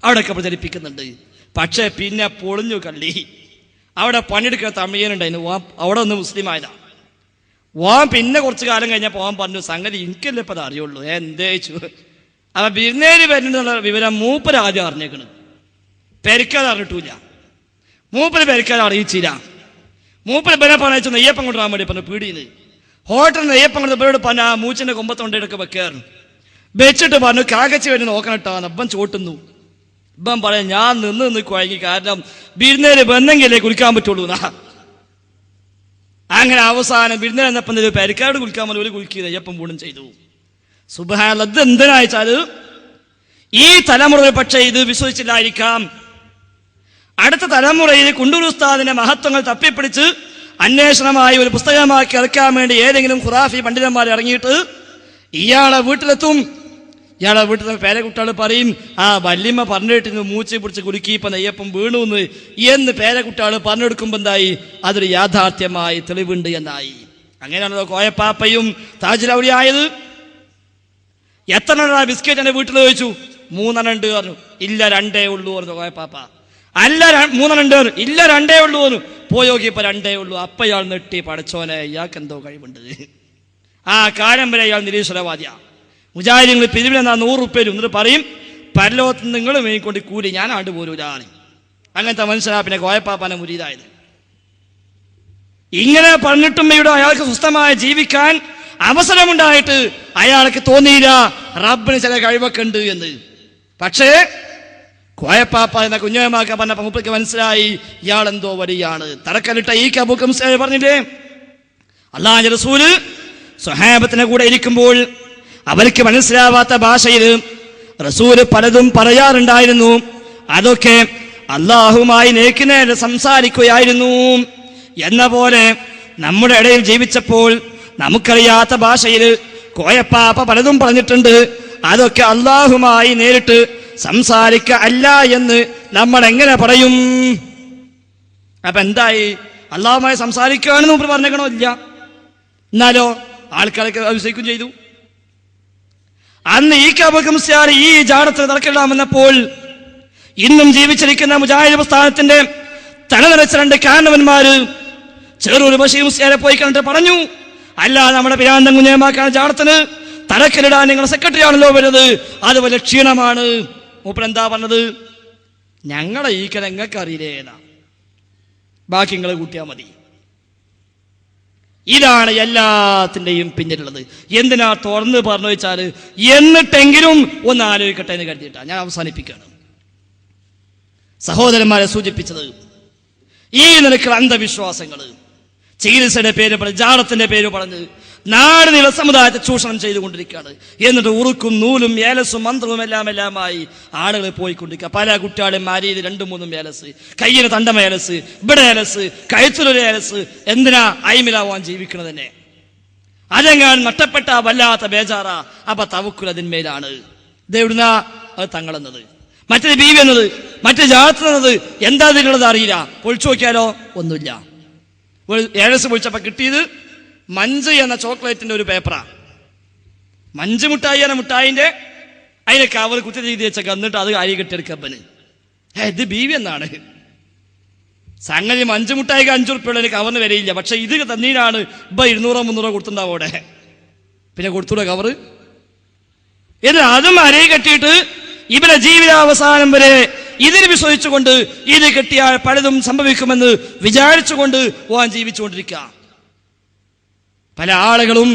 അവിടെയൊക്കെ പ്രചരിപ്പിക്കുന്നുണ്ട്. പക്ഷെ പിന്നെ പൊളിഞ്ഞു കള്ളി. അവിടെ പണിയെടുക്കുന്ന തമിഴനുണ്ടായിരുന്നു, അവിടെ ഒന്ന് മുസ്ലിം ആയതാ. പിന്നെ കുറച്ചു കാലം കഴിഞ്ഞാൽ പോകാൻ പറഞ്ഞു, സംഗതി എനിക്കല്ലേ ഇപ്പൊ അത് അറിയുള്ളൂ, എന്തേച്ചു. അപ്പൊ വിരുന്നേര് വരുന്നുള്ള വിവരം മൂപ്പര് ആദ്യം അറിഞ്ഞേക്കണ്, പെരക്കാതെ അറിഞ്ഞിട്ടില്ല. മൂപ്പര് പെരക്കാതെ അറിയിച്ചില്ല. മൂപ്പര് ബനെ പറഞ്ഞു നെയ്യപ്പം കൊണ്ടുവരാൻ വേണ്ടി പറഞ്ഞു പീടിയില്. ഹോട്ടലിൽ നെയ്യപ്പം കൊണ്ട് ഇവരോട് പറഞ്ഞ ആ മൂച്ചിന്റെ കൊമ്പത്തോണ്ടൊക്കെ വെക്കാറുണ്ട്. വെച്ചിട്ട് പറഞ്ഞു കാകച്ച് വേണ്ടി നോക്കണട്ടോ. അപ്പം ചോട്ടുന്നു. ഇപ്പം പറയാം ഞാൻ നിന്ന് കുഴങ്ങി, കാരണം വിരുന്നേര് വന്നെങ്കിലേ കുളിക്കാൻ പറ്റുള്ളൂ എന്നാ. അങ്ങനെ അവസാനം വിരുന്നേര് എന്നപ്പം പെരക്കാട് കുളിക്കാൻ പോലെ ഒരു കുളിക്കുക നെയ്യപ്പം പൂണും ചെയ്തു. സുബ്ഹാനല്ലാഹ്, ഇത് എന്തിനാച്ചാല് ഈ തലമുറയിൽ പക്ഷേ ഇത് വിശ്വസിച്ചില്ലായിരിക്കാം. അടുത്ത തലമുറയിൽ കുണ്ടൂർ ഉസ്താദിന്റെ മഹത്വങ്ങൾ തപ്പിപ്പിടിച്ച് അന്വേഷണമായി ഒരു പുസ്തകമാക്കി ഇറക്കാൻ വേണ്ടി ഏതെങ്കിലും ഖുറാഫി പണ്ഡിതന്മാർ ഇറങ്ങിയിട്ട് ഇയാളെ വീട്ടിലെത്തും. ഇയാളെ വീട്ടിൽ പേരക്കുട്ടികൾ പറയും, ആ വല്യമ്മ പറഞ്ഞിട്ടിരുന്നു മൂച്ചി പിടിച്ച് കുലുക്കി ഇപ്പൊ നെയ്യപ്പം വീണു എന്ന് പേരക്കുട്ടികൾ പറഞ്ഞെടുക്കുമ്പോ എന്തായി, അതൊരു യാഥാർത്ഥ്യമായി തെളിവുണ്ട് എന്നായി. അങ്ങനെയാണല്ലോ കോയപ്പാപ്പയും താജുലൗലി ആയത്. എത്ര ബിസ്ക്കറ്റ് എന്റെ വീട്ടിൽ ചോദിച്ചു, 3 ഉണ്ട് പറഞ്ഞു. ഇല്ല 2 ഉള്ളൂ പറഞ്ഞു കോയപ്പാപ്പ. അല്ല 3 ഉണ്ട്, ഇല്ല 2 ഉള്ളൂ പറഞ്ഞു. പോയോക്കി ഇപ്പൊ 2 ഉള്ളൂ. അപ്പ ഇയാൾ നെട്ടി, പടച്ചോനെ ഇയാൾക്ക് എന്തോ കഴിവുണ്ട്. ആ കാലം വരെ ഇയാൾ നിരീശ്വരവാദിയാ. മുജാഹിദീങ്ങൾ പിരിവിലെന്നാ 100 റുപ്യ എന്നിട്ട് പറയും, പരലോകത്ത് നിങ്ങൾ മേയിക്കൊണ്ട് കൂലി ഞാൻ ആണ്ട് പോരൂലാണ്. അങ്ങനത്തെ മനുഷ്യനാ പിന്നെ കോയപ്പാപ്പാനെ മുരീതായത്. ഇങ്ങനെ പറഞ്ഞിട്ടും ഇവിടെ അയാൾക്ക് സ്വസ്ഥമായി ജീവിക്കാൻ അവസരമുണ്ടായിട്ട് അയാൾക്ക് തോന്നിയില്ല റബ്ബിന് ചില കഴിവൊക്കെ ഉണ്ട് എന്ന്. പക്ഷേ കോയപ്പാപ്പ എന്ന കുഞ്ഞമാക്ക പറഞ്ഞ മൂപ്പർക്ക് മനസ്സിലായി ഇയാളെന്തോ വലിയാണ്. തറക്കല്ലിട്ട ഈ അബൂബക്കർ മുസ്ലിയാർ പറഞ്ഞില്ലേ, അല്ലാഹുവിന്റെ റസൂല് സ്വഹാബത്തിന്റെ കൂടെ ഇരിക്കുമ്പോൾ അവർക്ക് മനസ്സിലാവാത്ത ഭാഷയിൽ റസൂല് പലതും പറയാറുണ്ടായിരുന്നു. അതൊക്കെ അള്ളാഹുമായി നേർക്കുനേരെ സംസാരിക്കുകയായിരുന്നു. എന്ന പോലെ നമ്മുടെ ഇടയിൽ ജീവിച്ചപ്പോൾ നമുക്കറിയാത്ത ഭാഷയിൽ കോയപ്പാപ്പ പലതും പറഞ്ഞിട്ടുണ്ട്. അതൊക്കെ അള്ളാഹുമായി നേരിട്ട് സംസാരിക്ക അല്ല എന്ന് നമ്മൾ എങ്ങനെ പറയും? അപ്പൊ എന്തായി? അള്ളാഹുമായി സംസാരിക്കുകയാണെന്ന് മുമ്പ് പറഞ്ഞേക്കണോ? ഇല്ല. എന്നാലോ ആൾക്കാരൊക്കെ വിശ്വസിക്കുകയും ചെയ്തു. അന്ന് ഈ അബൂബക്കർ ഈ ജാടത്തിൽ നടക്കില്ലാമെന്നപ്പോൾ ഇന്നും ജീവിച്ചിരിക്കുന്ന മുജാഹിദ് പ്രസ്ഥാനത്തിന്റെ തലനിറച്ച 2 കാരണവന്മാര് ചെറൂർ ബഷീർ മുസ്ലിയാരെ പോയി കണ്ടിട്ട് പറഞ്ഞു, അല്ല നമ്മുടെ പിരാന്തം കുഞ്ഞേമാക്കാൻ ജാടത്തിന് തലക്കലിടാൻ നിങ്ങളുടെ സെക്രട്ടറി ആണല്ലോ വരുന്നത്, അതുപോലെ ക്ഷീണമാണ്. മൂപ്പരെന്താ പറഞ്ഞത്? ഞങ്ങളെ ഈ കഥ നിങ്ങൾക്ക് അറിയില്ലേന്നാ, ബാക്കി നിങ്ങൾ കൂട്ടിയാൽ മതി. ഇതാണ് എല്ലാത്തിൻ്റെയും പിന്നിലുള്ളത്. എന്തിനാ തുറന്ന് പറഞ്ഞു വെച്ചാൽ എന്നിട്ടെങ്കിലും ഒന്ന് ആലോചിക്കട്ടെ എന്ന് കരുതിയിട്ടാണ് ഞാൻ അവസാനിപ്പിക്കുകയാണ്. സഹോദരന്മാരെ സൂചിപ്പിച്ചത് ഈ നിലക്കുള്ള അന്ധവിശ്വാസങ്ങൾ, ചികിത്സയുടെ പേര് പറഞ്ഞ്, ജാടത്തിന്റെ പേര് പറഞ്ഞ് നാട് നീള സമുദായത്തെ ചൂഷണം ചെയ്തുകൊണ്ടിരിക്കുകയാണ്. എന്നിട്ട് ഉറുക്കും നൂലും ഏലസും മന്ത്രവും എല്ലാമായി ആളുകൾ പോയിക്കൊണ്ടിരിക്കുക. പല കുട്ടികളും മാരിയിൽ 2-3 ഏലസ്, കയ്യിന് തണ്ടമ ഏലസ്, ഇവിടെ ഏലസ്, കഴുത്തിലൊരു ഏലസ്. എന്തിനാ അയിമിലാവാൻ ജീവിക്കുന്നത് തന്നെ? അതെങ്ങാൻ നഷ്ടപ്പെട്ട വല്ലാത്ത ബേജാറ. അപ്പൊ തവക്കുൽ അതിന്മേലാണ്. ഇതെവിടുന്ന? അത് തങ്ങളെന്നത്, മറ്റേ ബീവി എന്നത്, മറ്റേ ജാത്തുന്നത്, എന്താ ഇതിലുള്ളത് അറിയില്ല. പൊളിച്ചു നോക്കിയാലോ ഒന്നുമില്ല. ഏലസ് പൊളിച്ചപ്പോ കിട്ടിയത് മഞ്ച് എന്ന ചോക്ലേറ്റിന്റെ ഒരു പേപ്പറാ. മഞ്ച് മുട്ടായി എന്ന മുട്ടായിന്റെ അതിനെ കവർ കുത്തി ചെയ്ത് വെച്ചൊക്കെ എന്നിട്ട് അത് അരി കെട്ടിയെടുക്കപ്പന്. ഇത് ബീവി എന്നാണ് സംഗതി. മഞ്ച് മുട്ടായിക്ക് 5 ഉറുപ്പിയുള്ള കവറിന് വരെയില്ല. പക്ഷെ ഇത് തന്നീനാണ് ഇപ്പൊ 200-300 കൊടുത്തിട്ടുണ്ടാവും അവിടെ. പിന്നെ കൊടുത്തൂടെ കവറ്? എന്നിട്ട് അതും അരയി കെട്ടിയിട്ട് ഇവരെ ജീവിതാവസാനം വരെ ഇതിന് വിശ്വസിച്ചുകൊണ്ട് ഇത് കെട്ടിയാൽ പലതും സംഭവിക്കുമെന്ന് വിചാരിച്ചുകൊണ്ട് ഓൻ ജീവിച്ചുകൊണ്ടിരിക്കുക. പല ആളുകളും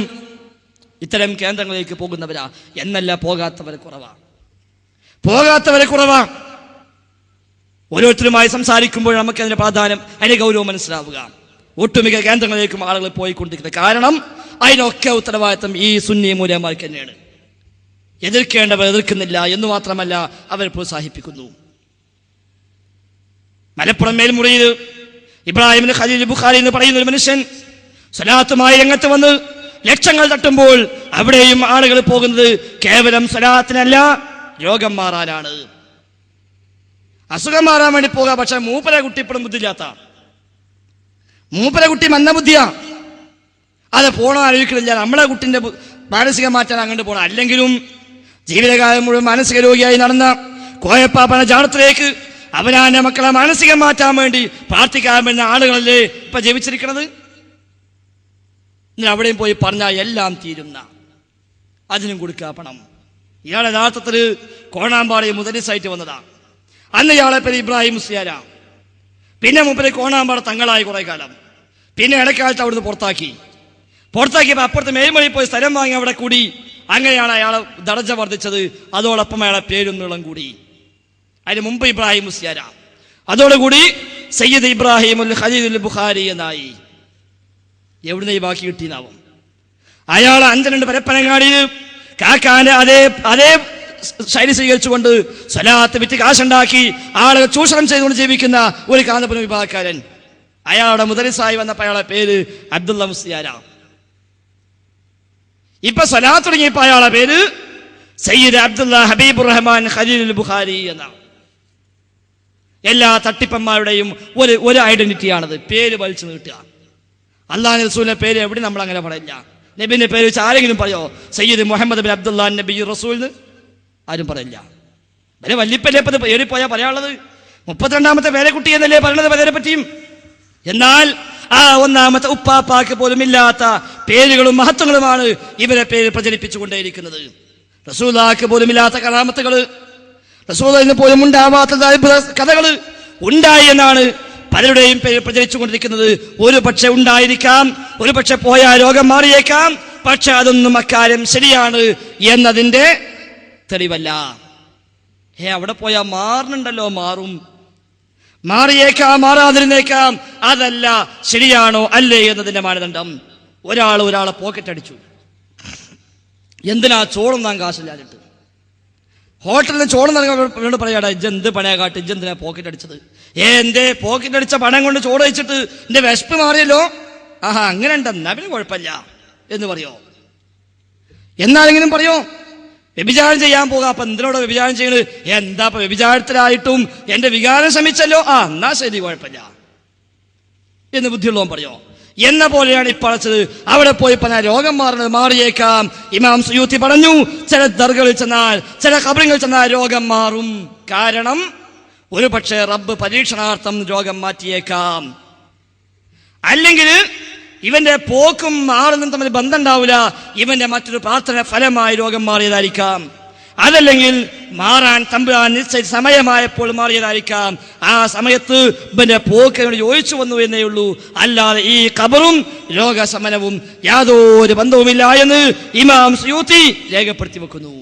ഇത്തരം കേന്ദ്രങ്ങളിലേക്ക് പോകുന്നവരാ എന്നല്ല, പോകാത്തവരെ കുറവാ. ഓരോരുത്തരുമായി സംസാരിക്കുമ്പോൾ നമുക്ക് അതിന്റെ പ്രാധാന്യം, അതിന്റെ ഗൗരവം മനസ്സിലാവുക. ഒട്ടുമിക്ക കേന്ദ്രങ്ങളിലേക്കും ആളുകൾ പോയിക്കൊണ്ടിരിക്കുന്നത് കാരണം അതിനൊക്കെ ഉത്തരവാദിത്വം ഈ സുന്നി മൂലന്മാർക്ക് തന്നെയാണ്. എതിർക്കേണ്ടവർ എതിർക്കുന്നില്ല എന്ന് മാത്രമല്ല, അവർ പ്രോത്സാഹിപ്പിക്കുന്നു. മലപ്പുറം മേൽമുറിയിൽ ഇബ്രാഹിം ഖലീൽ ബുഖാരി എന്ന് പറയുന്ന ഒരു മനുഷ്യൻ സ്വലാത്തുമായി രംഗത്ത് വന്ന് ലക്ഷങ്ങൾ തട്ടുമ്പോൾ അവിടെയും ആളുകൾ പോകുന്നത് കേവലം സ്വലാത്തിനല്ല, രോഗം മാറാനാണ്, അസുഖം മാറാൻ വേണ്ടി പോകുക. പക്ഷെ മൂപ്പരെ കുട്ടി ഇപ്പോഴും ബുദ്ധിയില്ലാത്ത, മൂപ്പരെ കുട്ടി മന്ദബുദ്ധിയാ. അത് പോണോ ആലോചിക്കണില്ല. നമ്മളെ കുട്ടിന്റെ മാനസിക മാറ്റാൻ അങ്ങോട്ട് പോകണം. അല്ലെങ്കിലും ജീവിതകാലം മുഴുവൻ മാനസിക രോഗിയായി നടന്ന കോയപ്പാപ്പന ജാടത്തിലേക്ക് അവനാന്റെ മക്കളെ മാനസികം മാറ്റാൻ വേണ്ടി പ്രാർത്ഥിക്കാൻ വരുന്ന ആളുകളല്ലേ ഇപ്പൊ ജീവിച്ചിരിക്കുന്നത്. അവിടെയും പോയി പറഞ്ഞാൽ എല്ലാം തീരുന്ന, അതിനും കൊടുക്കുക പണം. ഇയാൾ യഥാർത്ഥത്തിൽ കോണാമ്പാടി മുദരിസായിട്ട് വന്നതാ. അന്ന് ഇയാളെ പേര് ഇബ്രാഹിം മുസ്ലിയാരാ. പിന്നെ മൂപ്പര് കോണാമ്പാട് തങ്ങളായി കുറെ കാലം. പിന്നെ ഇടക്കാലത്ത് അവിടുന്ന് പുറത്താക്കിയപ്പോൾ അപ്പുറത്ത് മേൽമൊഴി പോയി സ്ഥലം വാങ്ങി അവിടെ കൂടി. അങ്ങനെയാണ് അയാളെ ദർജ വർദ്ധിച്ചത്. അതോടൊപ്പം അയാളെ പേരും നീളം കൂടി. അതിന് മുമ്പ് ഇബ്രാഹിം മുസ്ലിയാരാ. അതോടുകൂടി സയ്യിദ് ഇബ്രാഹിം ഖലീൽ ബുഖാരി എന്നായി. എവിടുന്ന് ഈ ബാക്കി കിട്ടിയെന്നാവും. അയാൾ 52 പരപ്പനങ്ങാടിയിൽ കാക്കാന്റെ അതേ ശൈലി സ്വീകരിച്ചുകൊണ്ട് സ്വലാത്ത് വിറ്റ് കാശുണ്ടാക്കി ആളുകൾ ചൂഷണം ചെയ്തുകൊണ്ട് ജീവിക്കുന്ന ഒരു കാന്തപുരം വിഭാഗക്കാരൻ. അയാളുടെ മുദരിസായി വന്നപ്പോൾ അയാളുടെ പേര് അബ്ദുള്ള മുസ്ലിയാര. ഇപ്പൊ സ്വലാത്ത് തുടങ്ങിയപ്പോ അയാളുടെ പേര് സയ്യിദ് അബ്ദുള്ള ഹബീബുർ റഹ്മാൻ ഖലീൽ ബുഖാരി എന്നാണ്. എല്ലാ തട്ടിപ്പന്മാരുടെയും ഒരു ഐഡന്റിറ്റിയാണത്, പേര് വലിച്ചു നീട്ടുക. അള്ളാഹു റസൂലിന്റെ പേര് എവിടെ നമ്മൾ അങ്ങനെ പറയില്ല. നബിന്റെ പേര് വെച്ച് ആരെങ്കിലും പറയോ സയ്യിദ് മുഹമ്മദ് ബിൻ അബ്ദുല്ലാ നബി റസൂൽ? ആരും പറയില്ല. വരെ വല്ലിപ്പല്ലേപ്പത് ഏറിപ്പോയാ പറയാനുള്ളത് 32ാമത്തെ പേരക്കുട്ടി എന്നല്ലേ പറയണത് പലരെ പറ്റിയും. എന്നാൽ ആ 1ാമത്തെ ഉപ്പാപ്പാക്ക് പോലും ഇല്ലാത്ത പേരുകളും മഹത്വങ്ങളുമാണ് ഇവരെ പേര് പ്രചരിപ്പിച്ചുകൊണ്ടേയിരിക്കുന്നത്. റസൂലുള്ളാഹിക്ക് പോലും ഇല്ലാത്ത കറാമത്തുകൾ, റസൂലിന് പോലും ഉണ്ടാവാത്ത കഥകൾ ഉണ്ടായി എന്നാണ് പലരുടെയും പേര് പ്രചരിച്ചുകൊണ്ടിരിക്കുന്നത്. ഒരു പക്ഷെ ഉണ്ടായിരിക്കാം, ഒരു പക്ഷെ പോയാൽ രോഗം മാറിയേക്കാം. പക്ഷെ അതൊന്നും അക്കാര്യം ശരിയാണ് എന്നതിന്റെ തെളിവല്ല. അവിടെ പോയാൽ മാറുന്നുണ്ടല്ലോ, മാറിയേക്കാം, മാറാതിരുന്നേക്കാം. അതല്ല ശരിയാണോ അല്ലേ എന്നതിന്റെ മാനദണ്ഡം. ഒരാളെ പോക്കറ്റ് അടിച്ചു. എന്തിനാ? ചോളൊന്നാൻ കാശില്ലാഞ്ഞിട്ട്. ഹോട്ടലിൽ ചോളം നൽകാൻ പറയാടാ, ഇജെന്ത് പണയാ കാട്ട്, ഇജെന്തിനാ പോക്കറ്റ് അടിച്ചത്? എന്റെ പോക്കറ്റ് അടിച്ച പണം കൊണ്ട് ചോറ് വെച്ചിട്ട് എന്റെ വിശപ്പ് മാറിയല്ലോ. ആഹാ, അങ്ങനെ ഉണ്ടെന്നാ പിന്നെ കുഴപ്പമില്ല എന്ന് പറയോ? എന്നാലെങ്കിലും പറയോ വ്യഭിചാരം ചെയ്യാൻ പോകാം. അപ്പൊ എന്തിനോട് വ്യഭിചാരം ചെയ്യണത്? എന്താ ഇപ്പൊ വ്യഭിചാരത്തിലായിട്ടും എന്റെ വികാരം ശ്രമിച്ചല്ലോ, എന്നാ ശരി, കുഴപ്പമില്ല എന്ന് ബുദ്ധിയുള്ളവൻ പറയോ? എന്ന പോലെയാണ് ഇപ്പറച്ചത്. അവിടെ പോയി പറഞ്ഞാൽ രോഗം മാറുന്നത് മാറിയേക്കാം. ഇമാം സുയൂത്തി പറഞ്ഞു, ചില ദർഗകളിൽ ചെന്നാൽ, ചില ഖബറുകളിൽ ചെന്നാൽ രോഗം മാറും. കാരണം ഒരു പക്ഷേ റബ്ബ് പരീക്ഷണാർത്ഥം രോഗം മാറ്റിയേക്കാം. അല്ലെങ്കിൽ ഇവന്റെ പോക്കും ആളും തമ്മിൽ ബന്ധം ഉണ്ടാവില്ല, ഇവന്റെ മറ്റൊരു പ്രാർത്ഥന ഫലമായി രോഗം മാറിയതായിരിക്കാം. അതല്ലെങ്കിൽ മാറാൻ തമ്പുരാൻ നിശ്ചയിച്ച സമയമായപ്പോൾ മാറിയതായിരിക്കാം. ആ സമയത്ത് ഇവന്റെ പോക്കിനോട് യോജിച്ചു വന്നു എന്നേ ഉള്ളൂ. അല്ലാതെ ഈ ഖബറും രോഗശമനവും യാതൊരു ബന്ധവുമില്ല എന്ന് ഇമാം സുയൂത്തി രേഖപ്പെടുത്തി വെക്കുന്നു.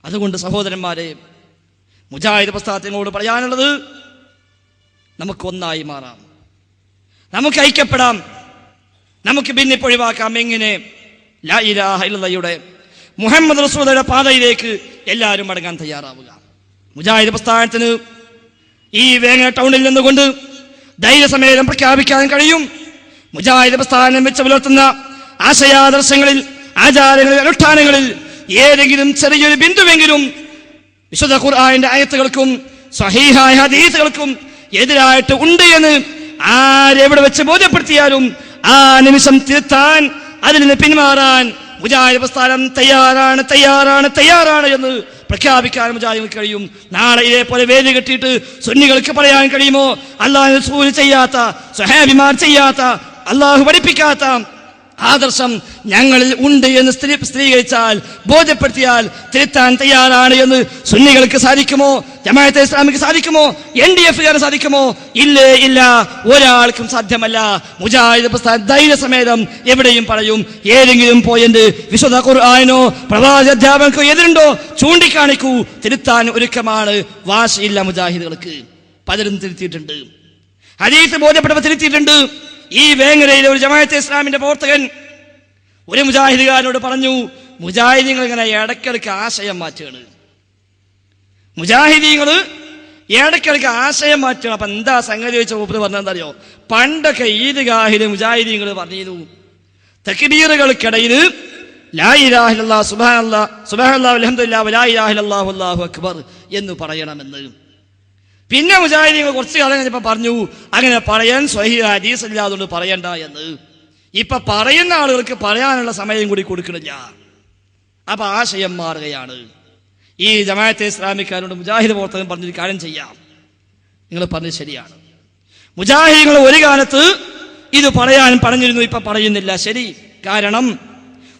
അതുകൊണ്ട് സഹോദരന്മാരെ, മുജാഹിദ് പ്രസ്ഥാനത്തിനോട് പറയാനുള്ളത്, നമുക്ക് ഒന്നായി മാറാം, നമുക്ക് ഐക്യപ്പെടാം, നമുക്ക് ഭിന്നിപ്പൊഴിവാക്കാം. എങ്ങനെ? ലാ ഇലാഹ ഇല്ലല്ലാഹയുടെ മുഹമ്മദ് റസൂലുള്ളാഹിയുടെ പാതയിലേക്ക് എല്ലാവരും മടങ്ങാൻ തയ്യാറാവുക. മുജാഹിദ് പ്രസ്ഥാനത്തിന് ഈ വേങ്ങര ടൗണിൽ നിന്നുകൊണ്ട് ധൈര്യസമേതം പ്രഖ്യാപിക്കാൻ കഴിയും, മുജാഹിദ് പ്രസ്ഥാനം വെച്ച് പുലർത്തുന്ന ആശയാദർശങ്ങളിൽ, ആചാരങ്ങളിൽ, അനുഷ്ഠാനങ്ങളിൽ ഏതെങ്കിലും ചെറിയൊരു ബിന്ദുവെങ്കിലും വിശുദ്ധ ഖുർആനിന്റെ ആയത്തുകൾക്കും സ്വഹീഹായ ഹദീസുകൾക്കും എതിരായിട്ട് ഉണ്ട് എന്ന് ആരെവിടെ വെച്ച് ബോധ്യപ്പെടുത്തിയാലും ആ നിമിഷം തിരുത്താൻ, അതിൽ നിന്ന് പിന്മാറാൻ മുജാഹിദ് പ്രസ്ഥാനം തയ്യാറാണ് എന്ന് പ്രഖ്യാപിക്കാൻ മുജാഹിദിന് കഴിയും. നാളെ ഇതേപോലെ വേദി കെട്ടിയിട്ട് സുന്നികൾക്ക് പറയാൻ കഴിയുമോ, അല്ലാഹു റസൂൽ ചെയ്യാത്ത, സ്വഹാബിമാർ ചെയ്യാത്ത, അള്ളാഹു പഠിപ്പിക്കാത്ത ആദർശം ഞങ്ങളിൽ ഉണ്ട് എന്ന് സ്ഥിരീകരിച്ചാൽ, ബോധ്യപ്പെടുത്തിയാൽ തിരുത്താൻ തയ്യാറാണ് എന്ന് സുന്നികൾക്ക് സാധിക്കുമോ? ജമാഅത്തെ ഇസ്ലാമിക്ക് സാധിക്കുമോ? NDF-കാരന് സാധിക്കുമോ? ഇല്ലേ, ഇല്ല, ഒരാൾക്കും സാധ്യമല്ല. മുജാഹിദ് പ്രസ്ഥാനം ധൈര്യസമേതം എവിടെയും പറയും. ഏതെങ്കിലും പോയിന്റ് വിശുദ്ധ ഖുർആനോ പ്രവാചക അധ്യാപകർക്കോ എതിരുണ്ടോ ചൂണ്ടിക്കാണിക്കൂ, തിരുത്താൻ ഒരുക്കമാണ്. വാശിയില്ല മുജാഹിദുകൾക്ക്. പലരും തിരുത്തിയിട്ടുണ്ട്, ഹദീസ് ബോധ്യപ്പെട്ടവർ തിരുത്തിയിട്ടുണ്ട്. ഈ വേങ്ങരയിലെ ഒരു ജമാഅത്തെ ഇസ്ലാമിന്റെ പ്രവർത്തകൻ ഒരു മുജാഹിദുകാരനോട് പറഞ്ഞു, മുജാഹിദീങ്ങൾ ഇങ്ങനെ ഇടയ്ക്കിടയ്ക്ക് ആശയം മാറ്റുകയാണ്, മുജാഹിദീങ്ങൾ ഇടയ്ക്കിടയ്ക്ക് ആശയം മാറ്റുകയാണ്. അപ്പൊ എന്താ സംഗതി വെച്ച മൂപ്പര് പറഞ്ഞെന്തറിയോ? പണ്ടൊക്കെ ഈദ്ഗാഹിൽ മുജാഹിദീങ്ങൾ പറഞ്ഞിരുന്നു, തക്ബീറുകൾക്കിടയിൽ ലാ ഇലാഹ ഇല്ലല്ലാഹ് സുബ്ഹാനല്ലാഹ് അൽഹംദുലില്ലാഹ് വലാ ഇലാഹ ഇല്ലല്ലാഹു അല്ലാഹു അക്ബർ എന്ന് പറയണമെന്ന്. പിന്നെ മുജാഹിദീങ്ങൾ കുറച്ച് കാലം കഴിഞ്ഞപ്പോൾ പറഞ്ഞു, അങ്ങനെ പറയാൻ സ്വഹീഹ് ഹദീസ് ഇല്ലാതുകൊണ്ട് പറയണ്ട എന്ന്. ഇപ്പൊ പറയുന്ന ആളുകൾക്ക് പറയാനുള്ള സമയം കൂടി കൊടുക്കണില്ല. അപ്പൊ ആശയം മാറുകയാണ്. ഈ ജമാഅത്തെ ഇസ്ലാമിക്കാരോട് മുജാഹിദ് പ്രവർത്തകൻ പറഞ്ഞൊരു കാര്യം ചെയ്യാം, നിങ്ങൾ പറഞ്ഞത് ശരിയാണ്. മുജാഹിദുകൾ ഒരു കാലത്ത് ഇത് പറയാൻ പറഞ്ഞിരുന്നു, ഇപ്പൊ പറയുന്നില്ല. ശരി, കാരണം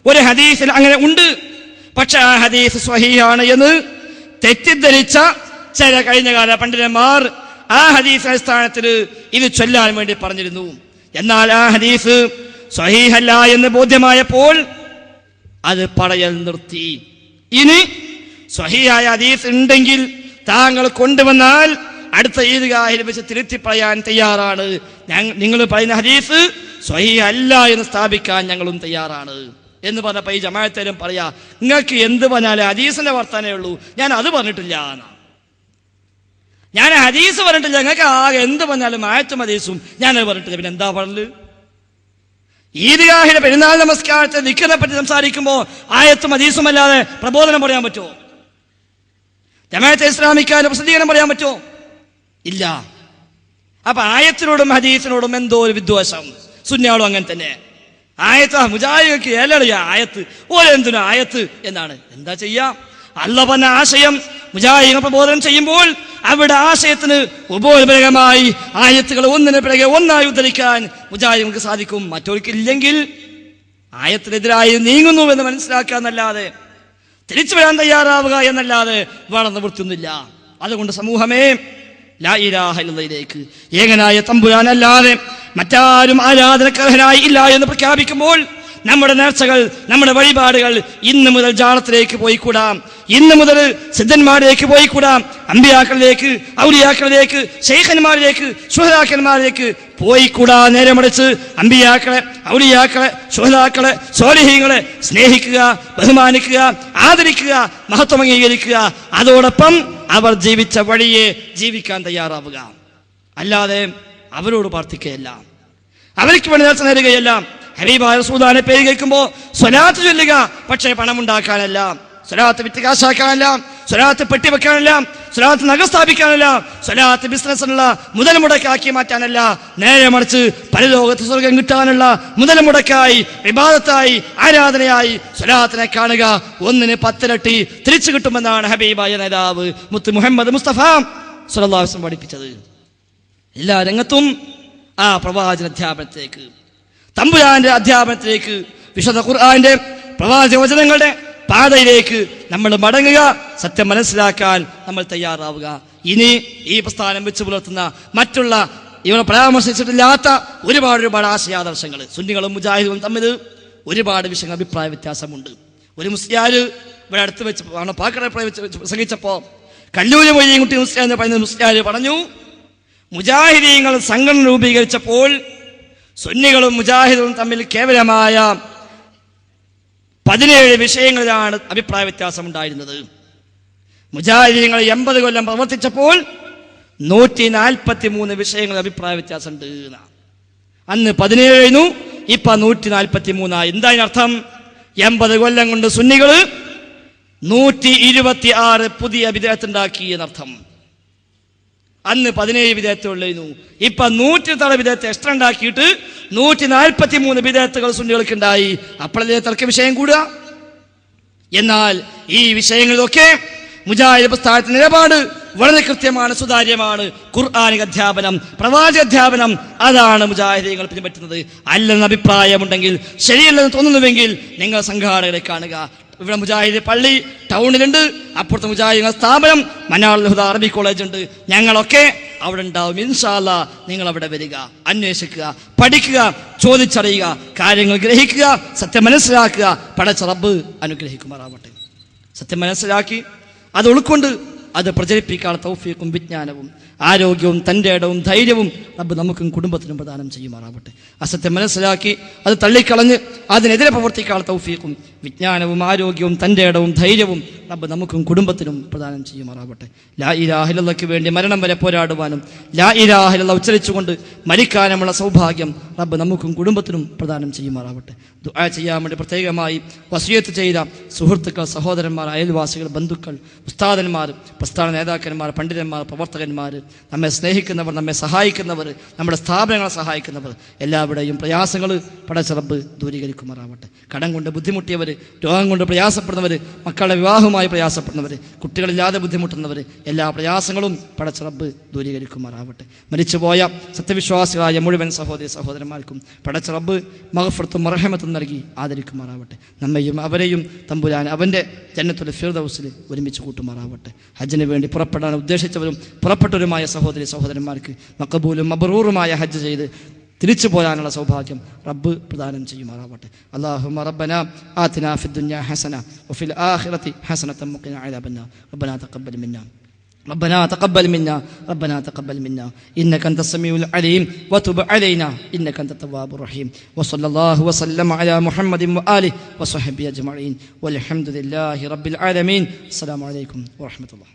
ഒരു ഹദീസിൽ അങ്ങനെ ഉണ്ട്. പക്ഷെ ആ ഹദീസ് സ്വഹീഹാണ് എന്ന് തെറ്റിദ്ധരിച്ച ചില കഴിഞ്ഞകാല പണ്ഡിതന്മാർ ആ ഹദീസ് അടിസ്ഥാനത്തിൽ ഇത് ചൊല്ലാൻ വേണ്ടി പറഞ്ഞിരുന്നു. എന്നാൽ ആ ഹദീസ് സ്വഹീഹല്ല എന്ന് ബോധ്യമായപ്പോൾ അത് പറയൽ നിർത്തി. ഇനി സ്വഹീഹായ ഹദീസ് ഉണ്ടെങ്കിൽ താങ്കൾ കൊണ്ടുവന്നാൽ അടുത്ത ഈദ്ഗാഹിൽ വെച്ച് തിരുത്തി പറയാൻ തയ്യാറാണ്. നിങ്ങൾ പറയുന്ന ഹദീസ് സ്വഹീഹ് അല്ല എന്ന് സ്ഥാപിക്കാൻ ഞങ്ങളും തയ്യാറാണ് എന്ന് പറഞ്ഞപ്പോൾ ഈ ജമാഅത്തേരും പറയാ, നിങ്ങൾക്ക് എന്ത് പറഞ്ഞാലും ഹദീസിന്റെ വർത്താനേ ഉള്ളൂ, ഞാൻ അത് പറഞ്ഞിട്ടില്ല എന്നാ. ഞാൻ ഹദീസ് പറഞ്ഞിട്ടില്ല, ഞങ്ങൾക്ക് ആകെ എന്ത് പറഞ്ഞാലും ആയത്തും ഹദീസും ഞാനത് പറഞ്ഞിട്ടില്ല. പിന്നെ എന്താ പറഞ്ഞത്? ഈദ്ഗാഹിലെ പെരുന്നാൾ നമസ്കാരത്തെ ദിക്റിനെ പറ്റി സംസാരിക്കുമ്പോൾ ആയത്തും ഹദീസും അല്ലാതെ പ്രബോധനം പറയാൻ പറ്റുമോ? ജമാഅത്തെ ഇസ്ലാമിക്കാരുടെ പ്രസിദ്ധീകരണം പറയാൻ പറ്റുമോ? ഇല്ല. അപ്പൊ ആയത്തിനോടും ഹദീസിനോടും എന്തോ ഒരു വിദ്വേഷം. സുന്നിയാളും അങ്ങനെ തന്നെ. ആയത്ത് മുജാഹിദുകൾക്ക് ഏലറിയ ആയത്ത്, ഓരെന്തിനാ ആയത്ത് എന്നാണ്. എന്താ ചെയ്യാം? അല്ലാഹു പറഞ്ഞ ആശയം മുജാഹിദുകൾ പ്രബോധനം ചെയ്യുമ്പോൾ അവിടെ ആശയത്തിന് ഉപോത്ബലകമായി ആയത്തുകൾ ഒന്നിന് പിറകെ ഒന്നായി ഉദ്ധരിക്കാൻ മുജാഹിദുകൾക്ക് സാധിക്കും. മറ്റൊരിക്കില്ലെങ്കിൽ ആയത്തിനെതിരായി നീങ്ങുന്നു എന്ന് മനസ്സിലാക്കാന്നല്ലാതെ, തിരിച്ചു വരാൻ തയ്യാറാവുക എന്നല്ലാതെ വേറെ നിവൃത്തിയൊന്നുമില്ല. അതുകൊണ്ട് സമൂഹമേ, ലാ ഇലാഹ ഇല്ലല്ലാഹിലേക്ക് ഏകനായ തമ്പുരാനല്ലാതെ മറ്റാരും ആരാധനക്കർഹനായി ഇല്ല എന്ന് പ്രഖ്യാപിക്കുമ്പോൾ നമ്മുടെ നേർച്ചകൾ, നമ്മുടെ വഴിപാടുകൾ ഇന്ന് മുതൽ ജാളത്തിലേക്ക് പോയിക്കൂടാം. ഇന്ന് മുതൽ സിദ്ധന്മാരിലേക്ക് പോയിക്കൂടാം. അമ്പിയാക്കളിലേക്ക്, ഔലിയാക്കളിലേക്ക്, ശൈഖന്മാരിലേക്ക്, ശുഹദാക്കന്മാരിലേക്ക് പോയിക്കൂടാ. നേരെ മറിച്ച് അമ്പിയാക്കളെ, ഔലിയാക്കളെ, ശുഹദാക്കളെ, സ്വാലിഹീങ്ങളെ സ്നേഹിക്കുക, ബഹുമാനിക്കുക, ആദരിക്കുക, മഹത്വം അംഗീകരിക്കുക. അതോടൊപ്പം അവർ ജീവിച്ച വഴിയെ ജീവിക്കാൻ തയ്യാറാവുക. അല്ലാതെ അവരോട് പ്രാർത്ഥിക്കുകയല്ല, അവർക്ക് വേണ്ടി നേർച്ച നേരുകയല്ല. ഹബീബായ റസൂലുള്ളാഹിനെ പേര് കേൾക്കുമ്പോൾ സ്വലാത്ത് ചൊല്ലുക, പക്ഷേ പണമുണ്ടാക്കാനല്ല, സ്വലാത്ത് വിറ്റ് കാശാക്കാനല്ല, സ്വലാത്ത് പെട്ടി വെക്കാനല്ല, സ്വലാത്ത് നഗ സ്ഥാപിക്കാനല്ല, സ്വലാത്ത് ബിസിനസ്സിനുള്ള മുതൽ മുടക്കാക്കി മാറ്റാനല്ല. നേരെ മറിച്ച് പരലോകത്ത് സ്വർഗം കിട്ടാനുള്ള മുതൽ മുടക്കായി, ഇബാദത്തായി, ആരാധനയായി സ്വലാത്തിനെ കാണുക. 1-ന് 10 ഇരട്ടി തിരിച്ചു കിട്ടുമെന്നാണ് ഹബീബായ നേതാവ് മുത്ത് മുഹമ്മദ് മുസ്തഫ സ്വല്ലല്ലാഹു അലൈഹി വസല്ലം പഠിപ്പിച്ചത്. എല്ലാ രംഗത്തും ആ പ്രവാചന അധ്യാപനത്തിലേക്ക്, തമ്പുരാന്റെ അധ്യാപനത്തിലേക്ക്, വിശുദ്ധ ഖുർആന്റെ പ്രവാചക വചനങ്ങളുടെ പാതയിലേക്ക് നമ്മൾ മടങ്ങുക, സത്യം മനസ്സിലാക്കാൻ നമ്മൾ തയ്യാറാവുക. ഇനി ഈ പ്രസ്ഥാനം വെച്ച് പുലർത്തുന്ന മറ്റുള്ള ഇവിടെ പരാമർശിച്ചിട്ടില്ലാത്ത ഒരുപാട് ആശയാദർശങ്ങൾ, സുന്നികളും മുജാഹിദും തമ്മിൽ ഒരുപാട് വിഷയങ്ങൾ അഭിപ്രായ വ്യത്യാസമുണ്ട്. ഒരു മുസ്ലിയാർ ഇവിടെ അടുത്ത് വെച്ച് പാക്കട വെച്ച് പ്രസംഗിച്ചപ്പോൾ കല്ലൂര് മൊയ്തീൻകുട്ടി മുസ്ലിയാർ എന്ന് പറയുന്ന മുസ്ലിയാർ പറഞ്ഞു, മുജാഹിദീങ്ങൾ സംഘടന രൂപീകരിച്ചപ്പോൾ സുന്നികളും മുജാഹിദും തമ്മിൽ കേവലമായ 17 വിഷയങ്ങളിലാണ് അഭിപ്രായ വ്യത്യാസം ഉണ്ടായിരുന്നത്. മുജാഹിദീങ്ങൾ 80 കൊല്ലം പ്രവർത്തിച്ചപ്പോൾ 143 വിഷയങ്ങളിൽ അഭിപ്രായ വ്യത്യാസമുണ്ട്. അന്ന് 17 ഇപ്പൊ 143. എന്താ അർത്ഥം? 80 കൊല്ലം കൊണ്ട് സുന്നികള് 126 പുതിയ വിദേഹത്ത് ഉണ്ടാക്കി എന്നർത്ഥം. അന്ന് 17 വിദേഹത്തുള്ളൂ, ഇപ്പൊ 100 വിദേഹത്ത് എക്സ്ട്രാ ഉണ്ടാക്കിയിട്ട് 143 വിദേഹത്തുകൾ സുന്നികൾക്ക് ഉണ്ടായി. അപ്പോഴല്ലേ തർക്ക വിഷയം കൂടുക. എന്നാൽ ഈ വിഷയങ്ങളിലൊക്കെ മുജാഹിദ് പ്രസ്ഥാനത്തിന്റെ നിലപാട് വളരെ കൃത്യമാണ്, സുതാര്യമാണ്. ഖുർആനിക അധ്യാപനം, പ്രവാചക അധ്യാപനം, അതാണ് മുജാഹിദീങ്ങൾ പിൻപറ്റുന്നത്. അല്ലെന്ന അഭിപ്രായമുണ്ടെങ്കിൽ, ശരിയല്ലെന്ന് തോന്നുന്നുവെങ്കിൽ നിങ്ങൾ സംഘാടകരെ കാണുക. ഇവിടെ മുജാഹിദ് പള്ളി ടൗണിലുണ്ട്, അപ്പുറത്ത് മുജാഹിദ് സ്ഥാപനം മനാറുൽ ഹുദ അറബി കോളേജ് ഉണ്ട്. ഞങ്ങളൊക്കെ അവിടെ ഉണ്ടാവും. ഇൻഷാ അല്ലാഹ് നിങ്ങൾ അവിടെ വരിക, അന്വേഷിക്കുക, പഠിക്കുക, ചോദിച്ചറിയുക, കാര്യങ്ങൾ ഗ്രഹിക്കുക, സത്യം മനസ്സിലാക്കുക. പടച്ച റബ്ബ് അനുഗ്രഹിക്കുമാറാവട്ടെ. സത്യം മനസ്സിലാക്കി അത് ഉൾക്കൊണ്ട് അത് പ്രചരിപ്പിക്കാനുള്ള തൗഫീഖും വിജ്ഞാനവും ആരോഗ്യവും തൻ്റെ ഇടവും ധൈര്യവും റബ്ബ് നമുക്കും കുടുംബത്തിനും പ്രദാനം ചെയ്യുമാറാവട്ടെ. അസത്യം മനസ്സിലാക്കി അത് തള്ളിക്കളഞ്ഞ് അതിനെതിരെ പ്രവർത്തിക്കാനുള്ള തൗഫീഖും വിജ്ഞാനവും ആരോഗ്യവും തൻ്റെ ഇടവും ധൈര്യവും റബ്ബ് നമുക്കും കുടുംബത്തിനും പ്രദാനം ചെയ്യുമാറാവട്ടെ. ലാ ഇലാഹ ഇല്ലല്ലാഹ്ക്ക് വേണ്ടി മരണം വരെ പോരാടുവാനും ലാ ഇലാഹ ഇല്ലല്ലാഹ് ഉച്ചരിച്ചുകൊണ്ട് മരിക്കാനുമുള്ള സൗഭാഗ്യം റബ്ബ് നമുക്കും കുടുംബത്തിനും പ്രദാനം ചെയ്യുമാറാവട്ടെ. ദുആ ചെയ്യാൻ വേണ്ടി പ്രത്യേകമായി വസിയത്ത് ചെയ്ത സുഹൃത്തുക്കൾ, സഹോദരന്മാർ, അയൽവാസികൾ, ബന്ധുക്കൾ, ഉസ്താദന്മാർ, പ്രസ്ഥാന നേതാക്കന്മാർ, പണ്ഡിതന്മാർ, പ്രവർത്തകന്മാർ, നമ്മെ സ്നേഹിക്കുന്നവർ, നമ്മെ സഹായിക്കുന്നവർ, നമ്മുടെ സ്ഥാപനങ്ങളെ സഹായിക്കുന്നവർ, എല്ലാവരുടെയും പ്രയാസങ്ങൾ പടച്ച റബ്ബ് ദൂരീകരിക്കുമാറാവട്ടെ. കടം കൊണ്ട് ബുദ്ധിമുട്ടിയവർ, രോഗം കൊണ്ട് പ്രയാസപ്പെടുന്നവർ, മക്കളുടെ വിവാഹവുമായി പ്രയാസപ്പെടുന്നവർ, കുട്ടികളില്ലാതെ ബുദ്ധിമുട്ടുന്നവർ, എല്ലാ പ്രയാസങ്ങളും പടച്ച റബ്ബ് ദൂരീകരിക്കുമാറാവട്ടെ. മരിച്ചുപോയ സത്യവിശ്വാസികളായ മുഴുവൻ സഹോദരി സഹോദരന്മാർക്കും പടച്ച റബ്ബ് മഗ്ഫിറത്തും മർഹമത്തും നൽകി ആദരിക്കുമാറാവട്ടെ. നമ്മയും അവരെയും തമ്പുരാൻ അവൻ്റെ ജന്നത്തുൽ ഫിർദൗസിൽ ഒരുമിച്ച് കൂട്ടുമാറാവട്ടെ. ഹജ്ജിന് വേണ്ടി പുറപ്പെടാൻ ഉദ്ദേശിച്ചവരും പുറപ്പെട്ടവരുമായ സഹോദരി സഹോദരന്മാർക്ക് മഖബൂലും മബ്റൂറുമായ ഹജ്ജ് ചെയ്ത് തിരിച്ചു പോരാനുള്ള സൗഭാഗ്യം റബ്ബ് പ്രദാനം ചെയ്യുമാറാവട്ടെ. അല്ലാഹുമ്മ റബ്ബനാ ആതിനാ ഫിദ്ദുനിയാ ഹസന വഫിൽ ആഖിറതി ഹസനതൻ വഖിനാ അദാബന്നാർ. റബ്ബനാ തഖബ്ബൽ മിന്നാ ربنا تقبل منا إنك أنت السميع العليم وتب علينا إنك أنت التواب الرحيم. وصلى الله وسلم على محمد وآله وصحبه أجمعين والحمد لله رب العالمين. السلام عليكم ورحمة الله.